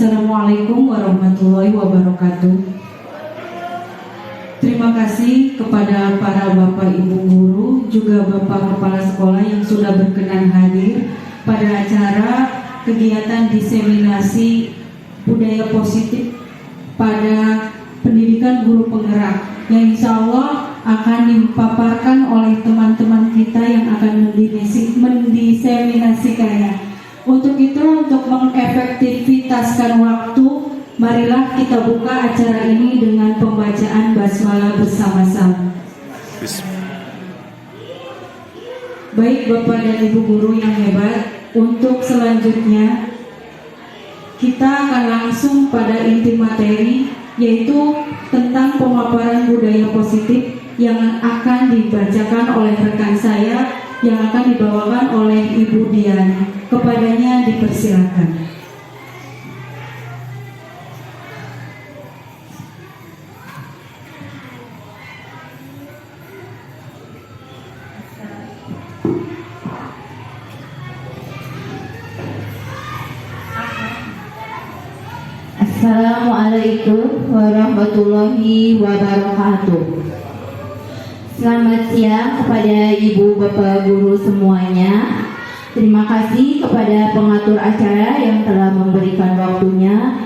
Assalamualaikum warahmatullahi wabarakatuh. Terima kasih kepada para Bapak Ibu Guru, juga Bapak Kepala Sekolah yang sudah berkenan hadir pada acara kegiatan diseminasi budaya positif pada pendidikan guru penggerak yang insya Allah akan dipaparkan oleh teman-teman kita yang akan mendiseminasikannya. Untuk itu, untuk mengefektivitaskan waktu, marilah kita buka acara ini dengan pembacaan basmalah bersama-sama. Baik Bapak dan Ibu Guru yang hebat, untuk selanjutnya kita akan langsung pada inti materi, yaitu tentang pemaparan budaya positif yang akan dibacakan oleh rekan saya yang akan dibawakan oleh Ibu Dian. Kepadanya dipersilakan. Assalamualaikum warahmatullahi wabarakatuh. Selamat siang kepada Ibu Bapak Guru semuanya. Terima kasih kepada pengatur acara yang telah memberikan waktunya.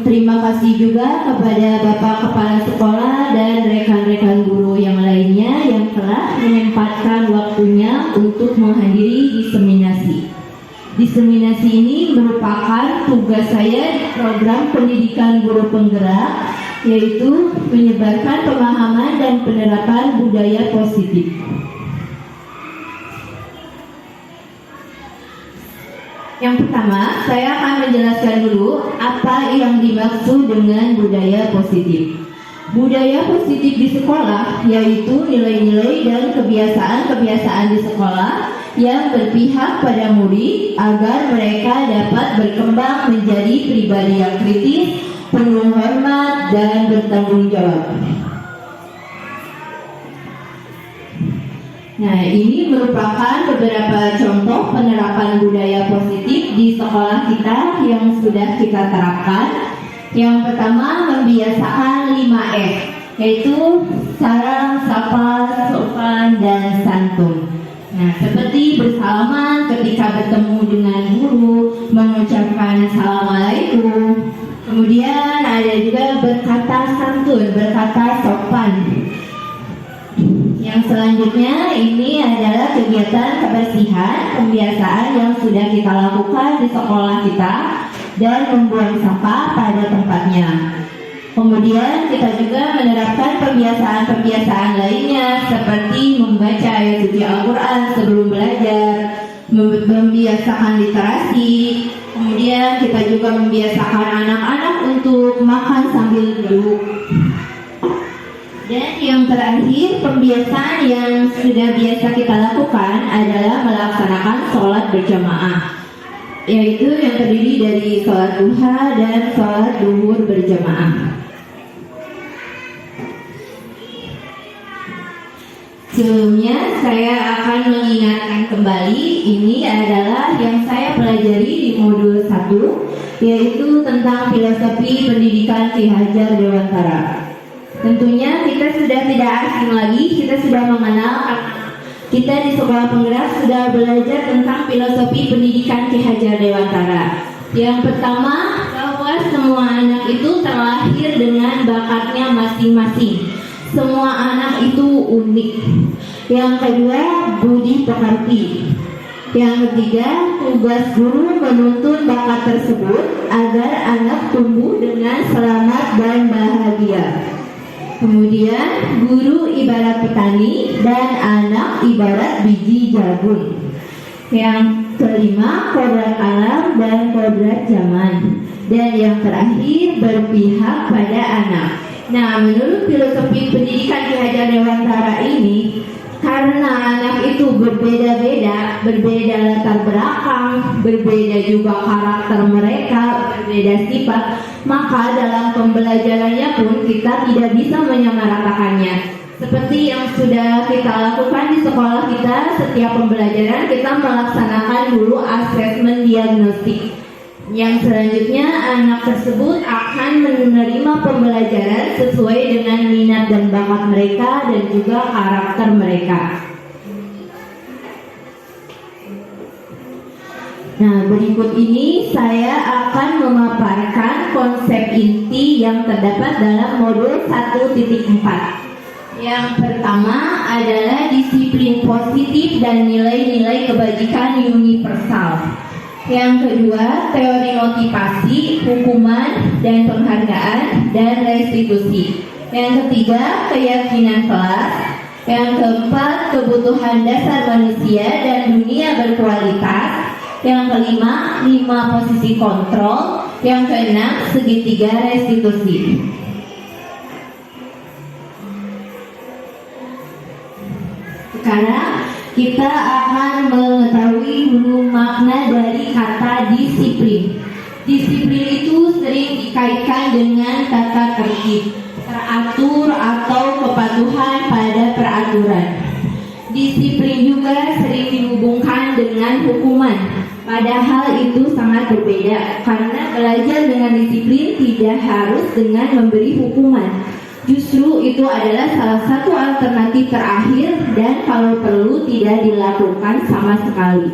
Terima kasih juga kepada Bapak Kepala Sekolah dan rekan-rekan guru yang lainnya yang telah menyempatkan waktunya untuk menghadiri diseminasi. Diseminasi ini merupakan tugas saya di program pendidikan guru penggerak, yaitu menyebarkan pemahaman dan penerapan budaya positif. Yang pertama, saya akan menjelaskan dulu apa yang dimaksud dengan budaya positif. Budaya positif di sekolah yaitu nilai-nilai dan kebiasaan-kebiasaan di sekolah yang berpihak pada murid agar mereka dapat berkembang menjadi pribadi yang kritis, penuh hormat, dan bertanggung jawab. Nah, ini merupakan beberapa contoh penerapan budaya positif di sekolah kita yang sudah kita terapkan. Yang pertama, membiasakan 5S, yaitu salam, sapa, sopan, dan santun. Nah, seperti bersalaman ketika bertemu dengan guru, mengucapkan assalamualaikum. Kemudian ada juga berkata santun, berkata sopan. Yang selanjutnya ini adalah kegiatan kebersihan, pembiasaan yang sudah kita lakukan di sekolah kita dan membuang sampah pada tempatnya. Kemudian kita juga menerapkan pembiasaan-pembiasaan lainnya seperti membaca ayat suci Al-Quran sebelum belajar, membiasakan literasi. Kemudian kita juga membiasakan anak-anak untuk makan sambil duduk. Dan yang terakhir, pembiasaan yang sudah biasa kita lakukan adalah melaksanakan sholat berjamaah, yaitu yang terdiri dari sholat duha dan sholat duhur berjamaah. Sebelumnya saya akan mengingatkan kembali, ini adalah yang saya pelajari di modul 1, yaitu tentang filosofi pendidikan Ki Hajar Dewantara. Tentunya kita sudah tidak asing lagi, kita sudah mengenal, kita di sekolah penggerak sudah belajar tentang filosofi pendidikan Ki Hajar Dewantara. Yang pertama, bahwa semua anak itu terlahir dengan bakatnya masing-masing. Semua anak itu unik. Yang kedua, budi pekerti. Yang ketiga, tugas guru menuntun bakat tersebut agar anak tumbuh dengan selamat dan bahagia. Kemudian, guru ibarat petani dan anak ibarat biji jagung. Yang kelima, kodrat alam dan kodrat zaman. Dan yang terakhir, berpihak pada anak. Nah, menurut filosofi pendidikan Ki Hajar Dewantara ini, karena anak itu berbeda-beda, berbeda latar belakang, berbeda juga karakter mereka, berbeda sifat, maka dalam pembelajarannya pun kita tidak bisa menyamaratakannya. Seperti yang sudah kita lakukan di sekolah kita, setiap pembelajaran kita melaksanakan dulu asesmen diagnostik. Yang selanjutnya, anak tersebut akan menerima pembelajaran sesuai dengan minat dan bakat mereka dan juga karakter mereka. Nah, berikut ini saya akan memaparkan konsep inti yang terdapat dalam modul 1.4. Yang pertama adalah disiplin positif dan nilai-nilai kebajikan universal. Yang kedua, teori motivasi, hukuman, dan penghargaan, dan restitusi. Yang ketiga, keyakinan kelas. Yang keempat, kebutuhan dasar manusia dan dunia berkualitas. Yang kelima, 5 posisi kontrol. Yang keenam, segitiga restitusi. Sekarang kita akan mengetahui dulu makna dari kata disiplin. Disiplin itu sering dikaitkan dengan tata tertib, teratur atau kepatuhan pada peraturan. Disiplin juga sering dihubungkan dengan hukuman. Padahal itu sangat berbeda, karena belajar dengan disiplin tidak harus dengan memberi hukuman. Justru itu adalah salah satu alternatif terakhir dan kalau perlu tidak dilakukan sama sekali.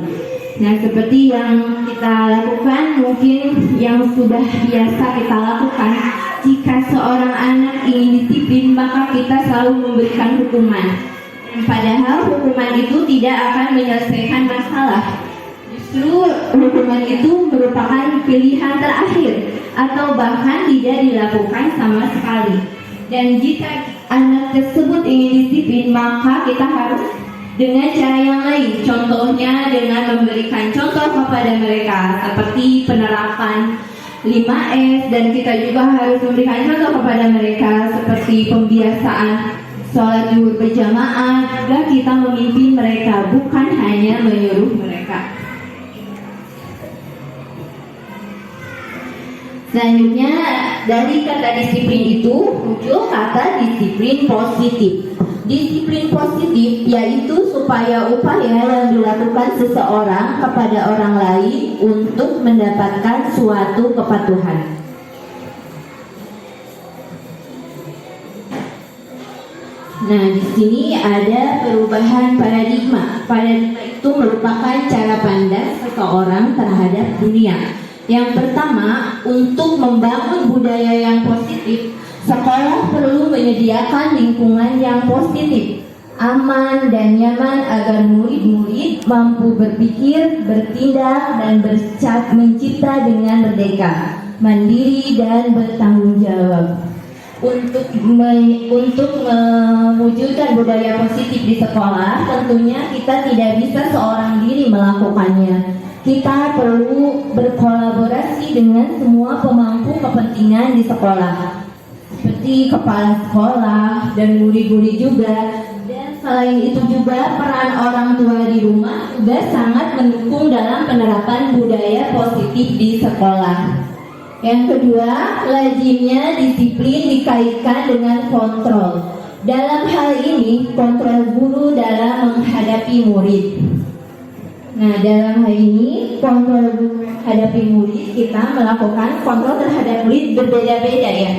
Nah, seperti yang kita lakukan, mungkin yang sudah biasa kita lakukan, jika seorang anak ingin disiplin, maka kita selalu memberikan hukuman. Padahal hukuman itu tidak akan menyelesaikan masalah. Justru hukuman itu merupakan pilihan terakhir atau bahkan tidak dilakukan sama sekali. Dan jika anak tersebut ingin disiplin, maka kita harus dengan cara yang lain. Contohnya dengan memberikan contoh kepada mereka seperti penerapan 5S, dan kita juga harus memberikan contoh kepada mereka seperti pembiasaan sholat zuhur berjamaah. Juga kita memimpin mereka, bukan hanya menyuruh mereka. Selanjutnya, dari kata disiplin itu muncul kata disiplin positif. Disiplin positif yaitu upaya yang dilakukan seseorang kepada orang lain untuk mendapatkan suatu kepatuhan. Nah, di sini ada perubahan paradigma. Paradigma itu merupakan cara pandang seseorang terhadap dunia. Yang pertama, untuk membangun budaya yang positif, sekolah perlu menyediakan lingkungan yang positif, aman dan nyaman agar murid-murid mampu berpikir, bertindak, dan mencipta dengan merdeka, mandiri, dan bertanggung jawab. Untuk mewujudkan budaya positif di sekolah, tentunya kita tidak bisa seorang diri melakukannya. Kita perlu berkolaborasi dengan semua pemangku kepentingan di sekolah, seperti kepala sekolah dan murid-murid juga. Dan selain itu juga peran orang tua di rumah juga sangat mendukung dalam penerapan budaya positif di sekolah. Yang kedua, lazimnya disiplin dikaitkan dengan kontrol. Dalam hal ini, kontrol guru dalam menghadapi murid. Nah, dalam hal ini, kontrol guru menghadapi murid, kita melakukan kontrol terhadap murid berbeda-beda ya.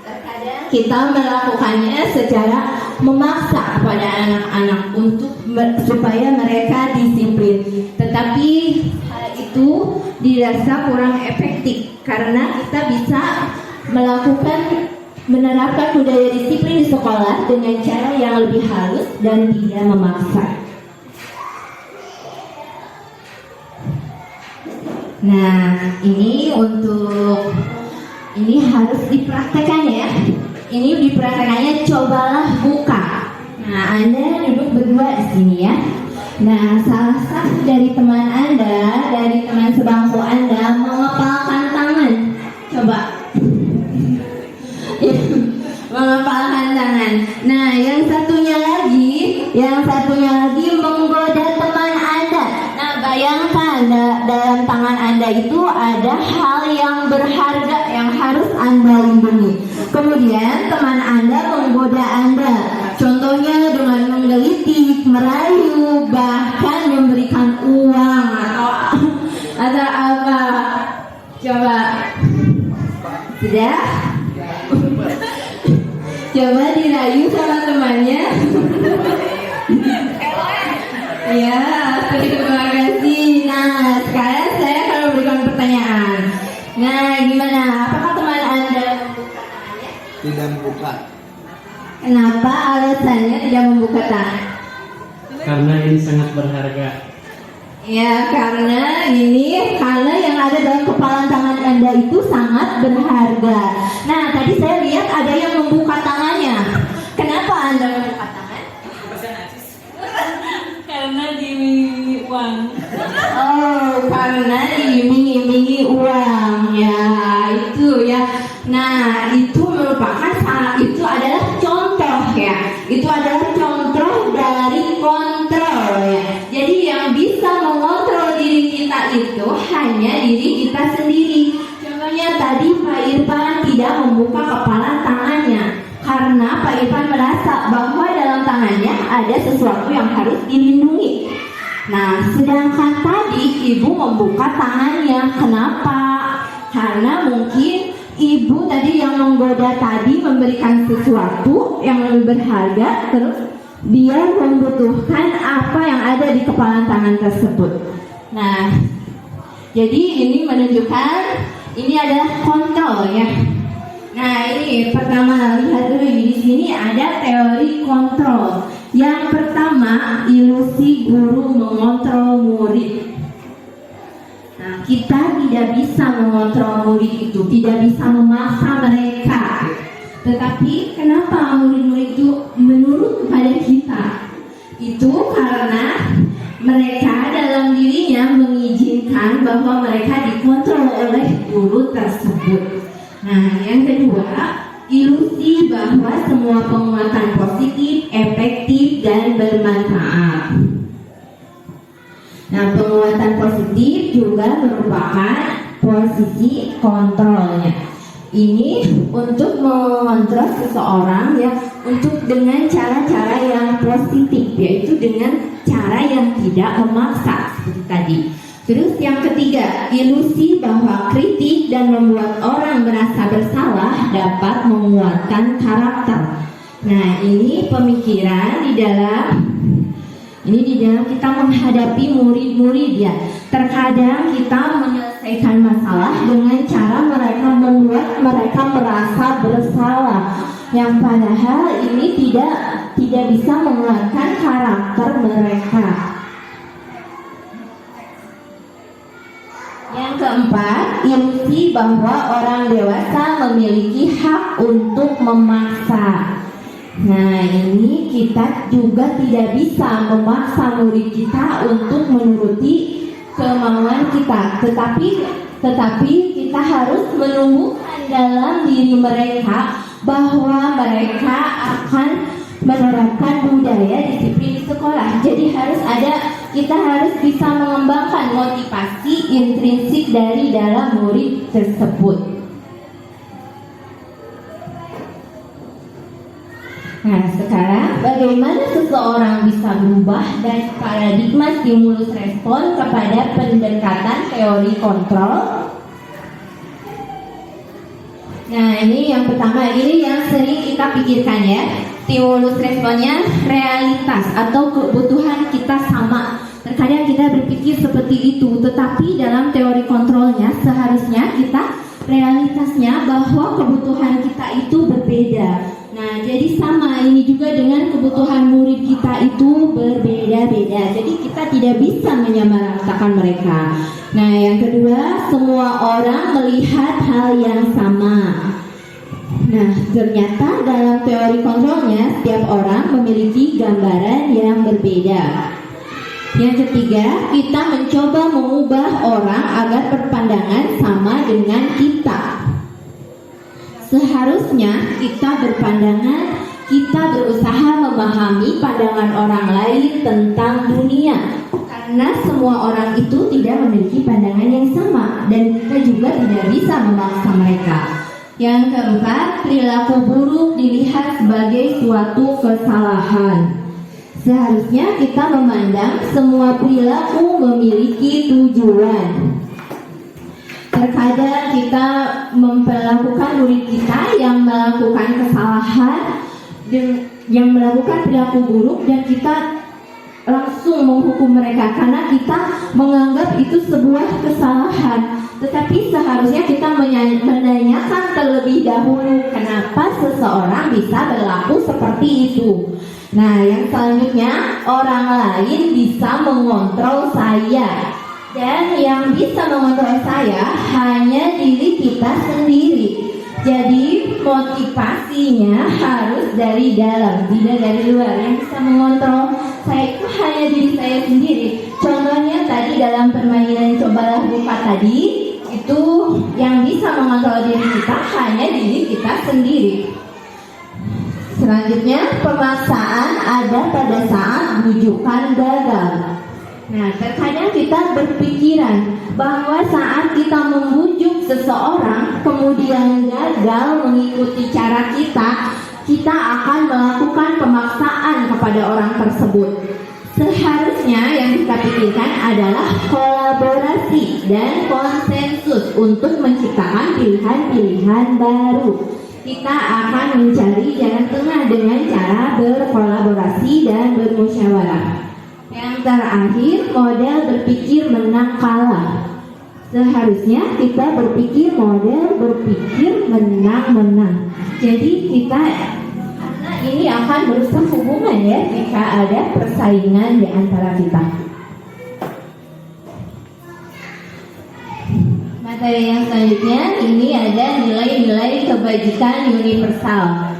Terkadang kita melakukannya secara memaksa kepada anak-anak supaya mereka disiplin. Tetapi hal itu dirasa kurang efektif karena kita bisa menerapkan budaya disiplin di sekolah dengan cara yang lebih halus dan tidak memaksa. Nah, ini harus dipraktekkan ya. Ini dipraktekannya, cobalah buka. Nah, Anda duduk berdua di sini ya. Nah, salah satu dari teman Anda, dari teman sebangku Anda mengepalkan tangan. Coba. Mengepalkan tangan. Nah, yang satunya lagi menggoda teman Anda. Nah, bayangkan dalam tangan Anda itu ada hal yang berharga yang harus Anda lindungi. Kemudian teman Anda menggoda Anda. Contohnya dengan menggelitik, merayu, bahkan memberikan uang atau apa. Reza. Coba dirayu sama temannya. Ya, terima kasih. Nah, sekarang saya akan memberikan pertanyaan. Nah, gimana? Apakah teman Anda membuka tangannya? Tidak membuka. Kenapa alasannya tidak membuka tangan? Karena ini sangat berharga. Ya, karena yang ada dalam kepalan tangan Anda itu sangat berharga. Nah, tadi saya lihat ada yang membuka tangannya. Kenapa Anda membuka tangan? Karena diiming uang. Oh, karena diiming-imingi uang. Ya, itu ya. Nah, itu adalah contoh ya. Itu adalah contoh dari kontrol ya. Jadi yang bisa mengontrol diri kita itu hanya diri kita sendiri. Contohnya tadi Pak Irfan tidak membuka kepala tangannya karena Pak Irfan merasa bahwa dalam tangannya ada sesuatu yang harus dilindungi. Nah, sedangkan tadi ibu membuka tangannya. Kenapa? Karena mungkin ibu tadi yang menggoda tadi memberikan sesuatu yang lebih berharga, terus dia membutuhkan apa yang ada di kepala tangan tersebut. Nah, jadi ini menunjukkan ini adalah kontrol ya. Nah, ini pertama lihat dulu di sini ada teori kontrol. Yang pertama, ilusi guru mengontrol murid. Nah, kita tidak bisa mengontrol murid itu, tidak bisa memaksa mereka. Tetapi kenapa murid-murid itu menurut kepada kita? Itu karena mereka dalam dirinya mengizinkan bahwa mereka dikontrol oleh guru tersebut. Nah, yang kedua, ilusi bahwa semua penguatan positif, efektif, dan bermanfaat. Nah, penguatan positif juga merupakan posisi kontrolnya. Ini untuk mengontrol seseorang ya, untuk dengan cara-cara yang positif, yaitu dengan cara yang tidak memaksa seperti tadi. Terus yang ketiga, ilusi bahwa kritik dan membuat orang merasa bersalah dapat menguatkan karakter. Nah, ini pemikiran di dalam kita menghadapi murid-murid ya. Terkadang kita menyelesaikan masalah dengan cara mereka membuat mereka merasa bersalah, yang padahal ini tidak bisa menguatkan karakter mereka. Yang keempat, ilusi bahwa orang dewasa memiliki hak untuk memaksa. Nah, ini kita juga tidak bisa memaksa murid kita untuk menuruti kemauan kita, tetapi kita harus menumbuhkan dalam diri mereka bahwa mereka akan menerapkan budaya disiplin di sekolah. Jadi kita harus bisa mengembangkan motivasi intrinsik dari dalam murid tersebut. Nah, sekarang bagaimana seseorang bisa berubah dari paradigma stimulus respon kepada pendekatan teori kontrol? Nah, ini yang pertama, ini yang sering kita pikirkan ya. Stimulus responnya realitas atau kebutuhan kita sama. Terkadang kita berpikir seperti itu, tetapi dalam teori kontrolnya seharusnya kita realitasnya bahwa kebutuhan kita itu berbeda. Nah, jadi sama ini juga dengan kebutuhan murid kita itu berbeda-beda. Jadi kita tidak bisa menyamaratakan mereka. Nah, yang kedua, semua orang melihat hal yang sama. Nah, ternyata dalam teori kontrolnya setiap orang memiliki gambaran yang berbeda. Yang ketiga, kita mencoba mengubah orang agar berpandangan sama dengan kita. Seharusnya kita berusaha memahami pandangan orang lain tentang dunia, karena semua orang itu tidak memiliki pandangan yang sama dan kita juga tidak bisa memaksa mereka. Yang keempat, perilaku buruk dilihat sebagai suatu kesalahan. Seharusnya kita memandang semua perilaku memiliki tujuan. terkadang kita memperlakukan murid kita yang melakukan kesalahan, yang melakukan perilaku buruk, dan kita langsung menghukum mereka karena kita menganggap itu sebuah kesalahan. Tetapi seharusnya kita menanyakan terlebih dahulu kenapa seseorang bisa berlaku seperti itu. Nah, yang selanjutnya, orang lain bisa mengontrol saya, dan yang bisa mengontrol saya hanya diri kita sendiri. Jadi motivasinya harus dari dalam, tidak dari luar. Yang bisa mengontrol saya itu hanya diri saya sendiri. Contohnya tadi dalam permainan cobalah buka tadi, itu yang bisa mengontrol diri kita hanya diri kita sendiri. Selanjutnya, pemaksaan ada pada saat bujukan gagal. Nah, terkadang kita berpikiran bahwa saat kita membujuk seseorang kemudian gagal mengikuti cara kita, kita akan melakukan pemaksaan kepada orang tersebut. Seharusnya yang kita pikirkan adalah kolaborasi dan konsensus untuk menciptakan pilihan-pilihan baru. Kita akan mencari jalan tengah dengan cara berkolaborasi dan bermusyawarah. Yang terakhir, model berpikir menang kalah. Seharusnya kita berpikir model berpikir menang-menang. Jadi kita, karena ini akan merusak hubungan ya jika ada persaingan di antara kita. Materi yang selanjutnya, ini ada nilai-nilai kebajikan universal.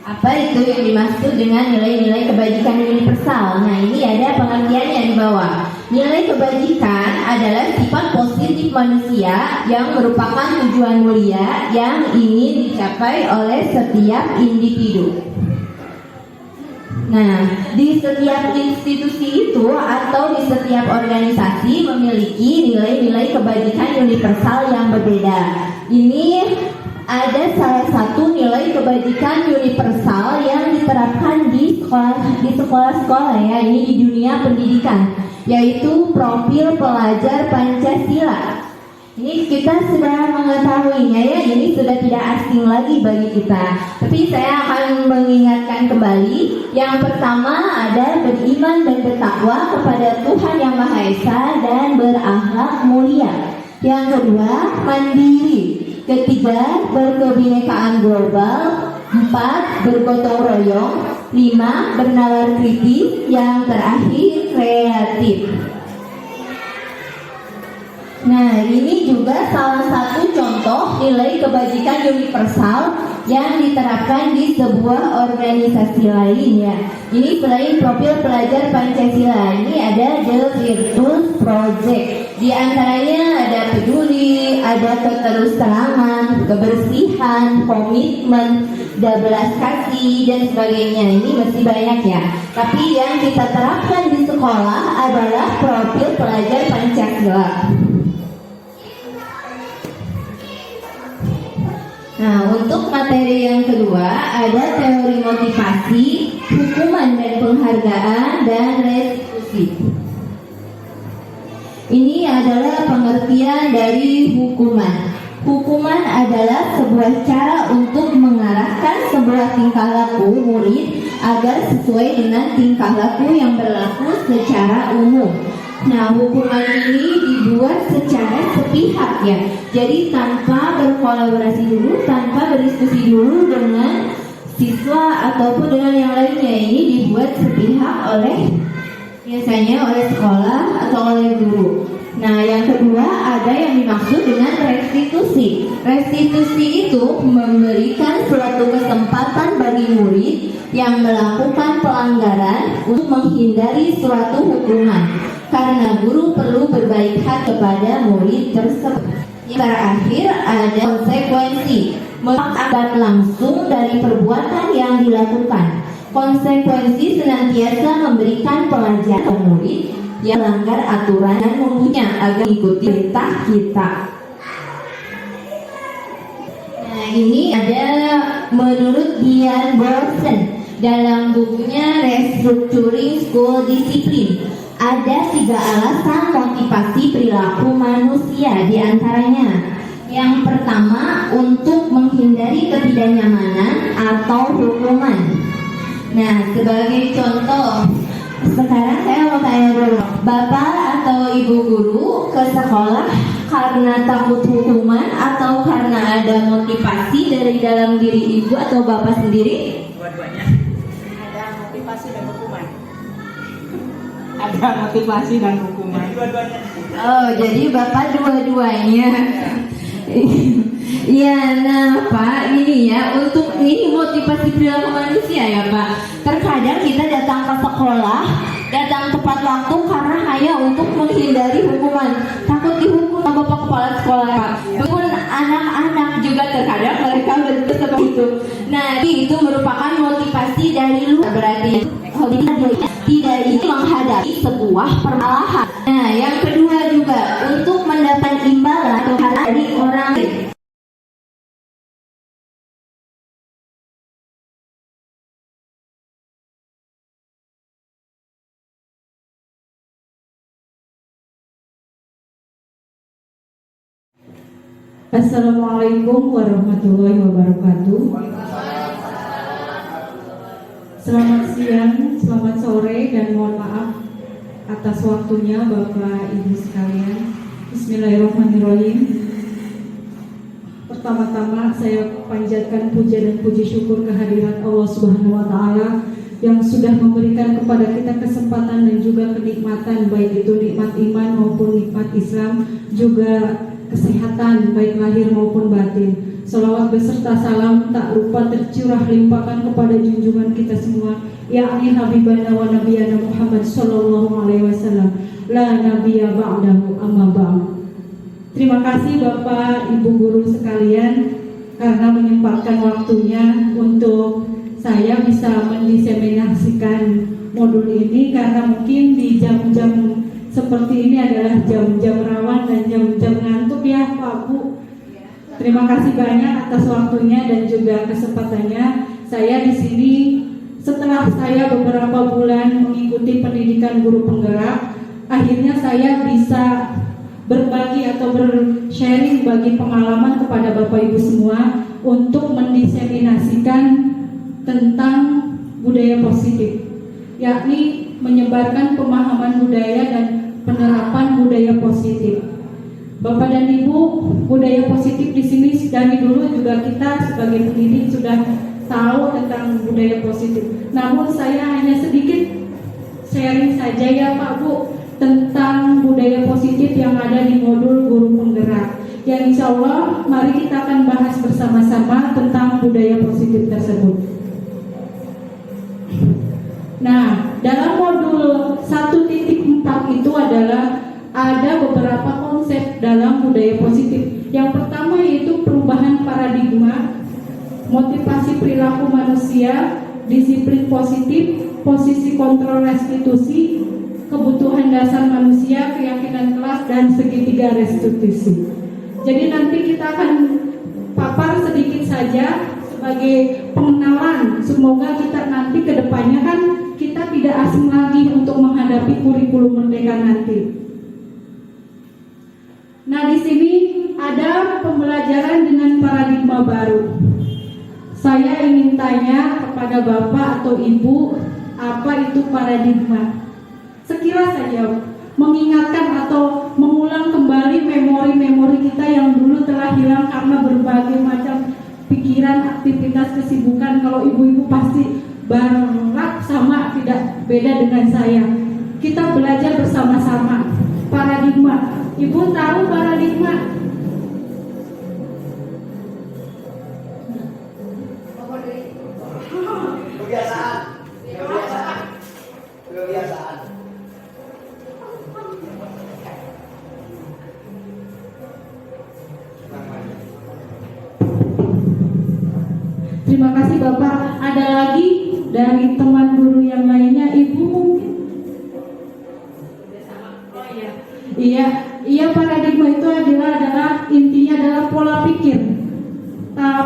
Apa itu yang dimaksud dengan nilai-nilai kebajikan universal? Nah, ini ada pengertiannya di bawah. Nilai kebajikan adalah sifat positif manusia yang merupakan tujuan mulia yang ingin dicapai oleh setiap individu. Nah, di setiap institusi itu atau di setiap organisasi memiliki nilai-nilai kebajikan universal yang berbeda. Ini ada salah satu nilai kebajikan universal yang diterapkan di sekolah-sekolah ya, ini di dunia pendidikan, yaitu profil pelajar Pancasila. Ini kita sudah mengetahuinya ya, ini sudah tidak asing lagi bagi kita. Tapi saya akan mengingatkan kembali. Yang pertama ada beriman dan bertakwa kepada Tuhan Yang Maha Esa dan berakhlak mulia. Yang kedua, mandiri. Ketiga, berkebinekaan global. 4, bergotong royong. 5, bernalar kritis. Yang terakhir, kreatif. Nah, ini juga salah satu contoh nilai kebajikan universal yang diterapkan di sebuah organisasi lain ya. Ini selain profil pelajar Pancasila, ini ada The Virtus Project. Di antaranya ada peduli, ada keterus-terangan, kebersihan, komitmen, belas kasih, dan sebagainya. Ini masih banyak ya. Tapi yang kita terapkan di sekolah adalah profil pelajar Pancasila. Nah, untuk materi yang kedua ada teori motivasi, hukuman dan penghargaan, dan restitusi. Ini adalah pengertian dari hukuman. Hukuman adalah sebuah cara untuk mengarahkan sebuah tingkah laku murid agar sesuai dengan tingkah laku yang berlaku secara umum. Nah, hukuman ini dibuat secara sepihak ya. Jadi tanpa berkolaborasi dulu, tanpa berdiskusi dulu dengan siswa ataupun dengan yang lainnya. Ini dibuat sepihak biasanya oleh sekolah atau oleh guru. Nah, yang kedua ada yang dimaksud dengan restitusi. Restitusi itu memberikan suatu kesempatan bagi murid yang melakukan pelanggaran untuk menghindari suatu hukuman. Karena guru perlu berbaik hati kepada murid tersebut. Yang terakhir ada konsekuensi, mengakibat langsung dari perbuatan yang dilakukan. Konsekuensi senantiasa memberikan pelajaran ke murid yang melanggar aturan dan mempunyai agar mengikuti perintah kita. Nah, ini ada menurut Dian Borsen dalam bukunya Restructuring School Discipline. Ada 3 alasan motivasi perilaku manusia, diantaranya Yang pertama, untuk menghindari ketidaknyamanan atau hukuman. Nah, sebagai contoh, sekarang saya mau tanya dulu, Bapak atau Ibu guru ke sekolah karena takut hukuman atau karena ada motivasi dari dalam diri Ibu atau Bapak sendiri? Dua-duanya. Ada motivasi dan hukuman. Ada motivasi dan hukuman. Dua-duanya. Oh, jadi Bapak dua-duanya. Ya, nah Pak, ini ya, untuk ini motivasi perilaku manusia ya Pak. Terkadang kita datang ke sekolah, datang tepat waktu karena hanya untuk menghindari hukuman. Takut dihukum sama Bapak Kepala Sekolah Pak. Pun anak-anak juga terkadang mereka berpikir seperti itu. Nah, itu merupakan motivasi dari luar, berarti tidak ingin menghadapi sebuah permasalahan. Nah, yang kedua juga untuk mendapat imbalan dari orang lain. Assalamualaikum warahmatullahi wabarakatuh. Selamat siang, selamat sore, dan mohon maaf atas waktunya Bapak Ibu sekalian. Bismillahirrahmanirrahim. Pertama-tama saya panjatkan puja dan puji syukur kehadirat Allah Subhanahu wa taala yang sudah memberikan kepada kita kesempatan dan juga kenikmatan, baik itu nikmat iman maupun nikmat Islam, juga kesehatan baik lahir maupun batin. Salawat beserta salam tak lupa tercurah limpahkan kepada junjungan kita semua, yakni Habibana wa Nabiyana Muhammad sallallahu alaihi wasallam, la nabiyya ba'dahu amma ba'd. Terima kasih Bapak Ibu guru sekalian karena menyempatkan waktunya untuk saya bisa mendiseminasikan modul ini, karena mungkin di jam-jam seperti ini adalah jam-jam rawan dan jam-jam ngantuk ya Pak Bu. Terima kasih banyak atas waktunya dan juga kesempatannya. Saya di sini setelah saya beberapa bulan mengikuti pendidikan guru penggerak, akhirnya saya bisa berbagi atau bersharing bagi pengalaman kepada Bapak Ibu semua untuk mendiseminasikan tentang budaya positif, yakni menyebarkan pemahaman budaya dan penerapan budaya positif. Bapak dan Ibu, budaya positif di sini dari dulu juga kita sebagai pendidik sudah tahu tentang budaya positif. Namun saya hanya sedikit sharing saja ya Pak Bu tentang budaya positif yang ada di modul guru penggerak. Yang insya Allah mari kita akan bahas bersama-sama tentang budaya positif tersebut. Nah, dalam modul 1.4 itu adalah ada beberapa konsep dalam budaya positif. Yang pertama yaitu perubahan paradigma, motivasi perilaku manusia, disiplin positif, posisi kontrol restitusi, kebutuhan dasar manusia, keyakinan kelas, dan segitiga restitusi. Jadi nanti kita akan papar sedikit saja sebagai pengenalan. Semoga kita nanti ke depannya kan kita tidak asing lagi untuk menghadapi kurikulum merdeka nanti. Nah, di sini ada pembelajaran dengan paradigma baru. Saya ingin tanya kepada Bapak atau Ibu, apa itu paradigma? Sekilas saja mengingatkan atau mengulang kembali memori-memori kita yang dulu telah hilang karena berbagai macam pikiran, aktivitas, kesibukan. Kalau ibu-ibu pasti berat sama, tidak beda dengan saya. Kita belajar bersama-sama paradigma. Ibu tahu paradigma? Kebiasaan. Terima kasih Bapak. Ada lagi dari teman guru yang lainnya, Ibu mungkin? Iya, paradigma itu adalah intinya adalah pola pikir,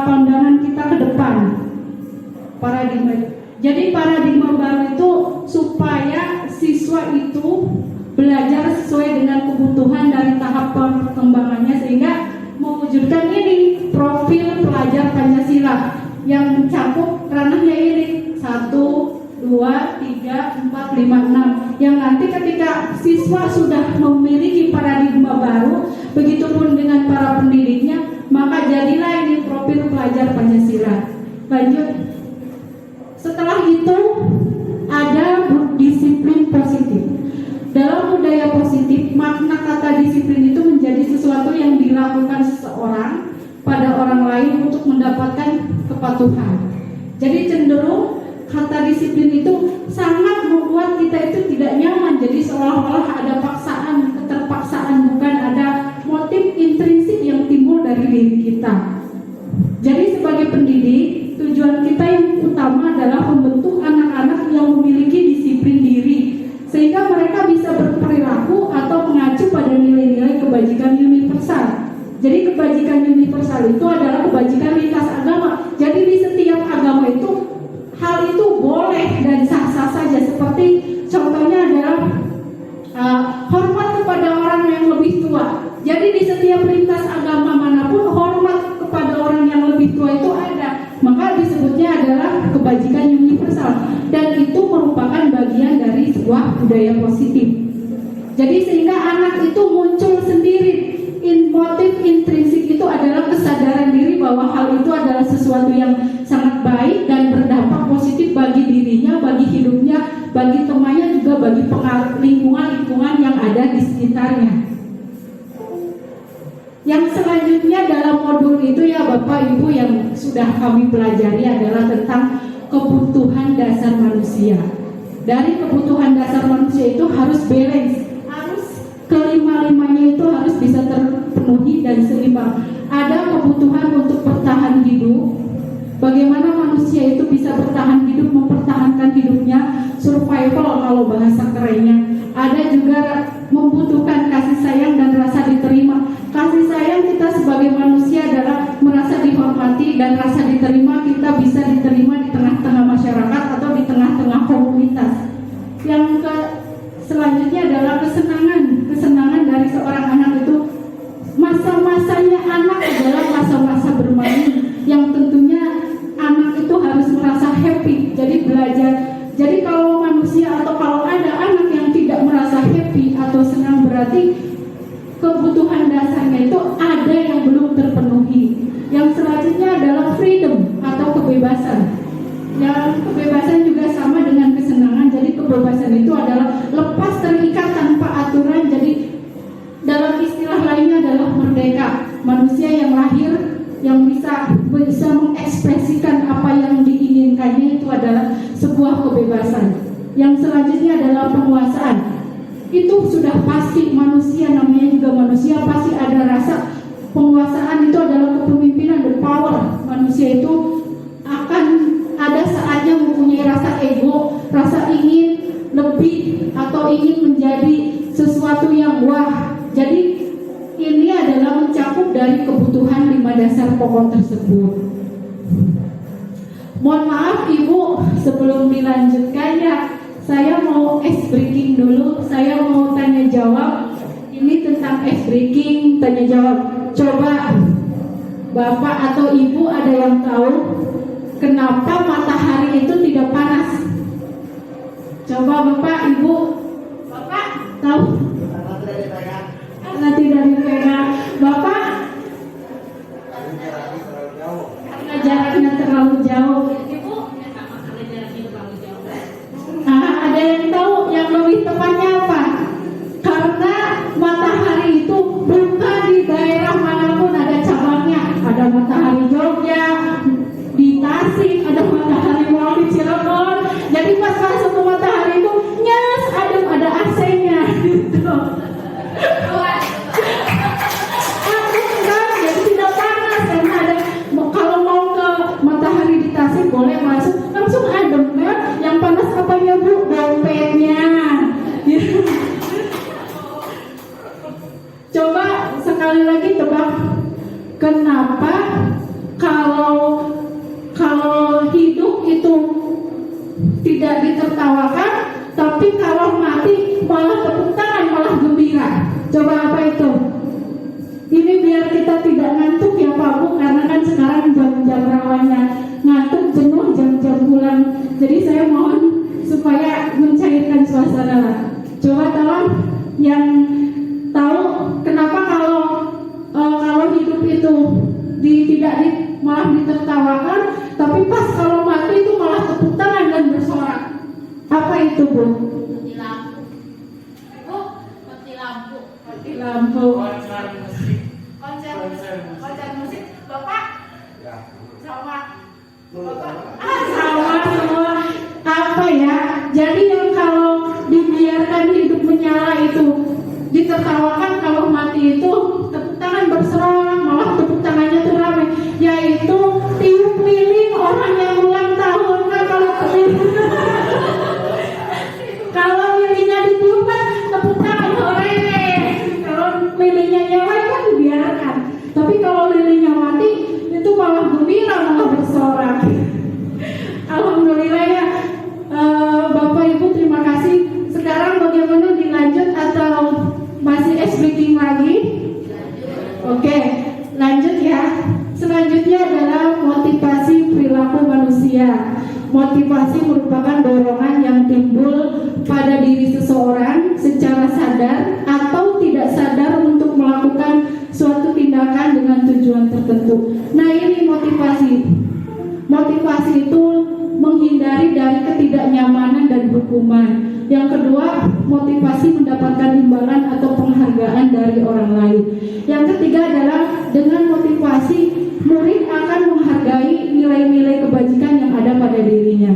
pandangan kita ke depan. Paradigma. Jadi paradigma baru itu supaya siswa itu belajar sesuai dengan kebutuhan dari tahap perkembangannya sehingga mewujudkan meluncurkan ini profil pelajar Pancasila yang mencakup ranahnya ini 1, 2, 3, 4, 5, 6 yang nanti ketika siswa sudah memiliki paradigma baru, begitupun dengan para pendidiknya, maka jadilah ini profil pelajar Pancasila. Lanjut. Setelah itu ada disiplin positif. Dalam budaya positif, makna kata disiplin itu menjadi sesuatu yang dilakukan seseorang pada orang lain untuk mendapatkan kepatuhan. Jadi cenderung kata disiplin itu sangat membuat kita itu tidak nyaman. Jadi seolah-olah ada paksaan, keterpaksaan, bukan ada motif intrinsik yang timbul dari diri kita. Jadi sebagai pendidik, tujuan kita yang utama adalah membentuk anak-anak yang memiliki disiplin diri, sehingga mereka bisa berperilaku atau mengacu pada nilai-nilai kebajikan universal. Jadi kebajikan universal itu adalah kebajikan lintas agama. Jadi di setiap agama itu hal itu boleh dan sah-sah saja. Seperti contohnya adalah hormat kepada orang yang lebih tua. Jadi di setiap lintas agama manapun hormat kepada orang yang lebih tua itu ada. Maka disebutnya adalah kebajikan universal, dan itu merupakan bagian dari sebuah budaya positif. Jadi sehingga anak itu muncul sendiri. Motif intrinsik itu adalah kesadaran diri bahwa hal itu adalah sesuatu yang sangat baik dan berdampak positif bagi dirinya, bagi hidupnya, bagi temannya, juga bagi lingkungan yang ada di sekitarnya. Yang selanjutnya dalam modul itu ya Bapak Ibu yang sudah kami pelajari adalah tentang kebutuhan dasar manusia. Dari kebutuhan dasar manusia itu harus balance, harus kelima-limanya itu harus bisa terpenuhi dan seimbang. Ada kebutuhan untuk bertahan hidup. Bagaimana manusia itu bisa bertahan hidup, mempertahankan hidupnya, survival kalau bahasa kerennya. Ada juga membutuhkan kasih sayang dan rasa diterima. Kasih sayang kita sebagai manusia adalah merasa dihormati, dan rasa diterima kita bisa diterima di tengah-tengah masyarakat atau di tengah-tengah komunitas. Yang selanjutnya adalah kesenangan. Kesenangan dari seorang anak itu, masa-masanya anak adalah masa-masa bermain, yang tentunya anak itu harus merasa happy. Jadi belajar. Jadi kalau manusia atau kalau ada anak yang tidak merasa happy atau senang, berarti kebutuhan dasarnya itu ada yang belum terpenuhi. Yang selanjutnya adalah freedom atau kebebasan. Yang kebebasan juga sama dengan kesenangan. Jadi kebebasan itu adalah lepas terikat tanpa aturan. Jadi dalam istilah lainnya adalah merdeka. Manusia yang lahir yang bisa mengekspresikan apa yang diinginkannya itu adalah sebuah kebebasan. Yang selanjutnya adalah penguasaan. Itu sudah pasti, manusia namanya juga manusia, pasti ada rasa penguasaan. Itu adalah kepemimpinan, the power. Manusia itu akan ada saatnya mempunyai rasa ego, rasa ingin lebih atau ingin menjadi sesuatu yang wah. Jadi ini adalah mencakup dari kebutuhan 5 dasar pokok tersebut. Mohon maaf Ibu, sebelum dilanjutkan ya, saya mau ice breaking dulu. Saya mau tanya jawab. Ini tentang ice breaking, tanya jawab. Coba Bapak atau Ibu ada yang tahu kenapa matahari itu tidak panas? Coba Bapak, Ibu. Bapak tahu? Karena tidak dipegang. Bapak? Karena jaraknya terlalu jauh. Ibu? Karena jaraknya terlalu jauh. Ada yang tahu yang lebih tepatnya apa? Karena matahari itu bukan di daerah manapun ada cabangnya. Ada matahari Jogja, di Tasik, ada matahari Wal di Cirebon. Jadi pas masuk ke matahari itu nyes, adem, ada AC-nya gitu. Jadi tidak panas karena ada. Kalau mau ke matahari di Tasik boleh masuk, langsung adem kan? Yang panas apa ya Bu? Dompetnya. Coba sekali lagi tebak, kenapa kalau hidup itu tidak ditertawakan, tapi kalau mati malah tepuk tangan, malah gembira? Coba apa itu? Ini biar kita kita tidak ngantuk ya Pak Bu, karena kan sekarang jam-jam rawannya ngantuk, jenuh, jam-jam pulang. Jadi saya mohon supaya mencairkan suasana lah. Coba tolong yang tahu kenapa kalau hidup itu malah ditertawakan, tapi pas kalau mati itu malah tepuk tangan dan bersorak. Apa itu Bu? Mati lampu. Bu, mati lampu. Mati lampu. Konser musik. Bapak? Sama. Sama semua. Apa ya? Jadi yang kalau dibiarkan hidup menyala itu ditertawakan, kalau mati itu tepuk tangan bersorak, malah tepuk tangannya tuh ramai. Yaitu tiup lilin orang yang ulang tahun. Nah, kalau lilinnya ditiup kan tepuk tangan hore. Kalau lilinnya nyala kan dibiarkan. Tapi kalau lilinnya mati itu malah gembira, malah bersorak. Alhamdulillah ya. Bapak Ibu terima kasih. Sekarang bagaimana, dilanjut atau masih speaking lagi? Oke, lanjut ya. Selanjutnya adalah motivasi perilaku manusia. Motivasi merupakan dorongan yang timbul pada diri seseorang secara sadar atau tidak sadar untuk melakukan suatu tindakan dengan tujuan tertentu. Nah, ini motivasi. Motivasi itu menghindari dari ketidaknyamanan dan hukuman. Yang kedua, motivasi mendapatkan imbalan atau penghargaan dari orang lain. Yang ketiga adalah dengan motivasi murid akan menghargai nilai-nilai kebajikan yang ada pada dirinya.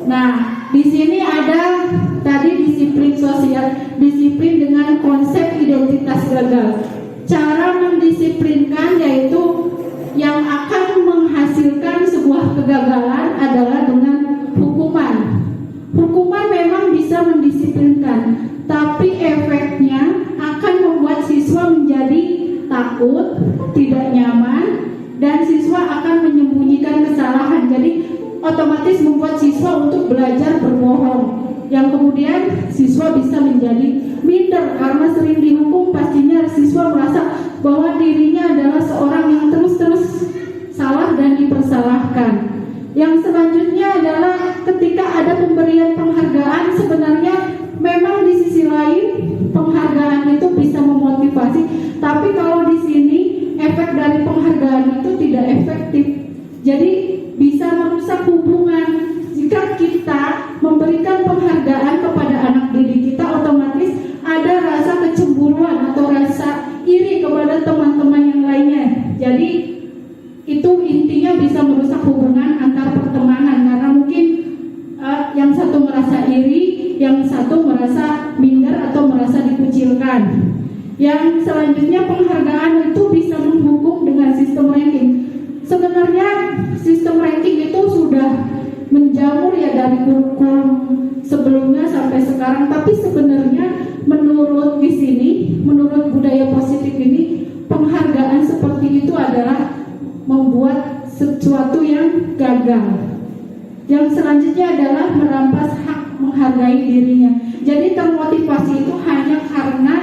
Nah, di sini ada tadi disiplin sosial, disiplin dengan konsep identitas gagal. Cara mendisiplinkan yaitu yang akan menghasilkan sebuah kegagalan adalah dengan hukuman. Hukuman memang bisa mendisiplinkan, tapi efeknya akan membuat siswa menjadi takut, tidak nyaman, dan siswa akan menyembunyikan kesalahan. Jadi otomatis membuat siswa untuk belajar berbohong, yang kemudian siswa bisa menjadi minder karena sering dihukum. Pastinya siswa merasa bahwa dirinya adalah seorang yang terus-terus salah dan dipersalahkan. Yang selanjutnya adalah ketika ada pemberian penghargaan, sebenarnya memang di sisi lain penghargaan itu bisa memotivasi, tapi kalau di sini efek dari penghargaan itu tidak efektif. Jadi bisa merusak hubungan. Jika kita memberikan penghargaan kepada anak didik kita, otomatis ada rasa kecemburuan atau rasa iri kepada teman-teman yang lainnya. Jadi itu intinya bisa merusak hubungan antar pertemanan, karena mungkin yang satu merasa iri, yang satu merasa minder atau merasa dikucilkan. Yang selanjutnya, penghargaan itu bisa menghukum dengan sistem ranking. Sebenarnya sistem ranking itu sudah menjamur ya dari kurikulum sebelumnya sampai sekarang, tapi sebenarnya menurut di sini, menurut budaya positif ini, penghargaan seperti itu adalah membuat sesuatu yang gagal. Yang selanjutnya adalah merampas hak menghargai dirinya. Jadi termotivasi itu hanya karena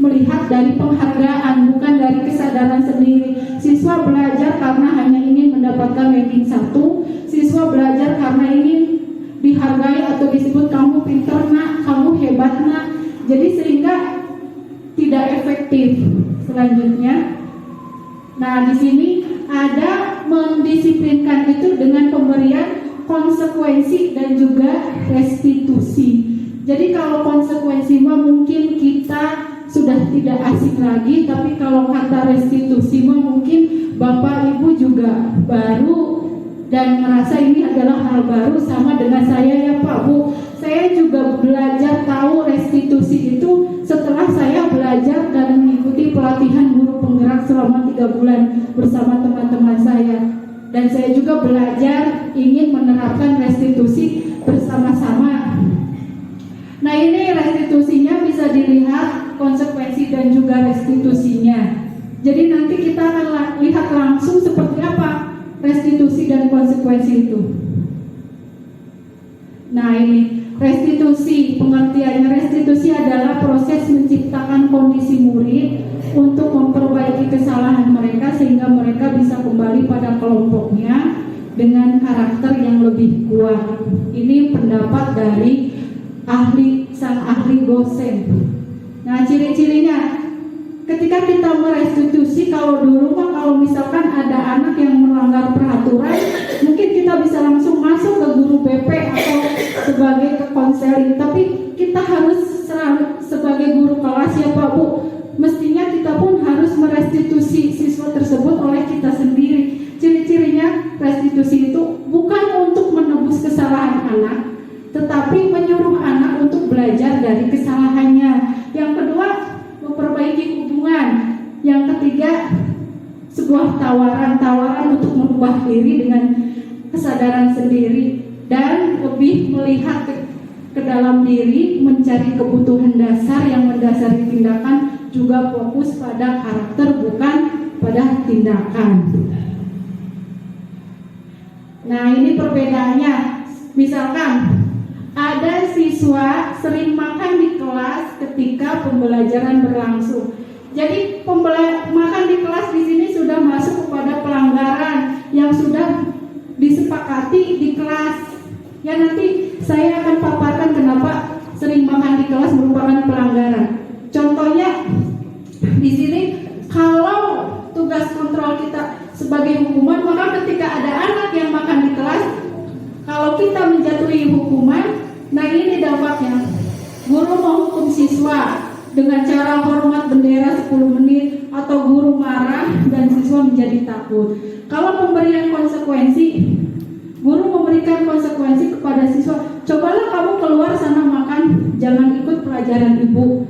melihat dari penghargaan, bukan dari kesadaran sendiri. Siswa belajar karena hanya ingin mendapatkan ranking 1. Siswa belajar karena ingin dihargai atau disebut kamu pintar nak, kamu hebat nak. Jadi sehingga tidak efektif. Selanjutnya, nah di sini ada mendisiplinkan itu dengan pemberian konsekuensi dan juga restitusi. Jadi kalau konsekuensi mah mungkin kita sudah tidak asing lagi, tapi kalau kata restitusi mah mungkin Bapak Ibu juga baru dan merasa ini adalah hal baru, sama dengan saya ya Pak Bu. Saya juga belajar tahu restitusi itu setelah saya belajar dan mengikuti pelatihan guru penggerak selama 3 bulan bersama teman-teman saya. Dan saya juga belajar ingin menerapkan restitusi bersama-sama. Nah, ini restitusinya bisa dilihat konsekuensi dan juga restitusinya. Jadi nanti kita akan lihat langsung seperti apa restitusi dan konsekuensi itu. Nah ini restitusi, pengertiannya restitusi adalah proses menciptakan kondisi murid untuk memperbaiki kesalahan mereka sehingga mereka bisa kembali pada kelompoknya dengan karakter yang lebih kuat. Ini pendapat dari sang ahli dosen. Nah ciri-cirinya, ketika kita merestitusi, kalau dulu mah kalau misalkan ada anak yang melanggar peraturan, mungkin kita bisa langsung masuk ke guru BP atau sebagai ke konseling. Tapi kita harus sebagai guru kelas ya Pak Bu, mestinya kita pun harus merestitusi siswa tersebut oleh kita sendiri. Ciri-cirinya restitusi itu bukan untuk menebus kesalahan anak, tetapi menyuruh anak untuk belajar dari kesalahannya. Yang kedua, memperbaiki hubungan. Yang ketiga, sebuah tawaran untuk merubah diri dengan kesadaran sendiri dan lebih melihat ke dalam diri, mencari kebutuhan dasar yang mendasari tindakan, juga fokus pada karakter bukan pada tindakan. Nah ini perbedaannya. Misalkan ada siswa sering makan di kelas ketika pembelajaran berlangsung. Jadi makan di kelas di sini sudah masuk kepada pelanggaran yang sudah disepakati di kelas. Ya nanti saya akan paparkan kenapa sering makan di kelas merupakan pelanggaran. Contohnya di sini, kalau tugas kontrol kita sebagai hukuman, maka ketika ada anak yang makan di kelas, kalau kita menjatuhi hukuman, nah ini dampaknya. Guru menghukum siswa dengan cara hormat bendera 10 menit, atau guru marah dan siswa menjadi takut. Kalau pemberian konsekuensi, guru memberikan konsekuensi kepada siswa, cobalah kamu keluar sana makan, jangan ikut pelajaran ibu.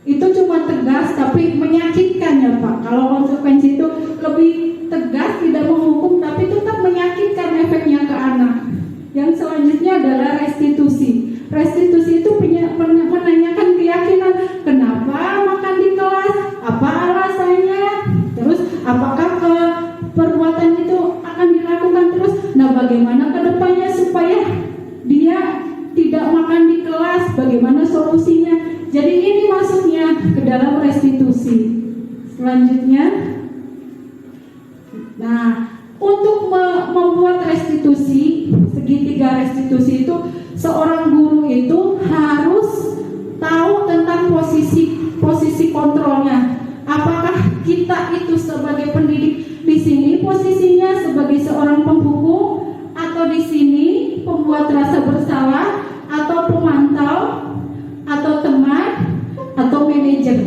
Itu cuma tegas tapi menyakitkan ya Pak. Kalau konsekuensi itu lebih tegas, tidak menghukum tapi tetap menyakitkan efeknya ke anak. Yang selanjutnya adalah restitusi. Restitusi itu menanyakan keyakinan, kenapa makan di kelas, apa alasannya, terus apakah perbuatan itu akan dilakukan terus. Nah bagaimana ke depannya supaya dia tidak makan di kelas, bagaimana solusinya. Jadi ini masuknya ke dalam restitusi. Selanjutnya, nah untuk membuat restitusi, segitiga restitusi itu, seorang guru itu harus tahu tentang posisi kontrolnya. Apakah kita itu sebagai pendidik di sini posisinya sebagai seorang penghukum, atau di sini pembuat rasa bersalah, atau pemantau, atau teman, atau manajer.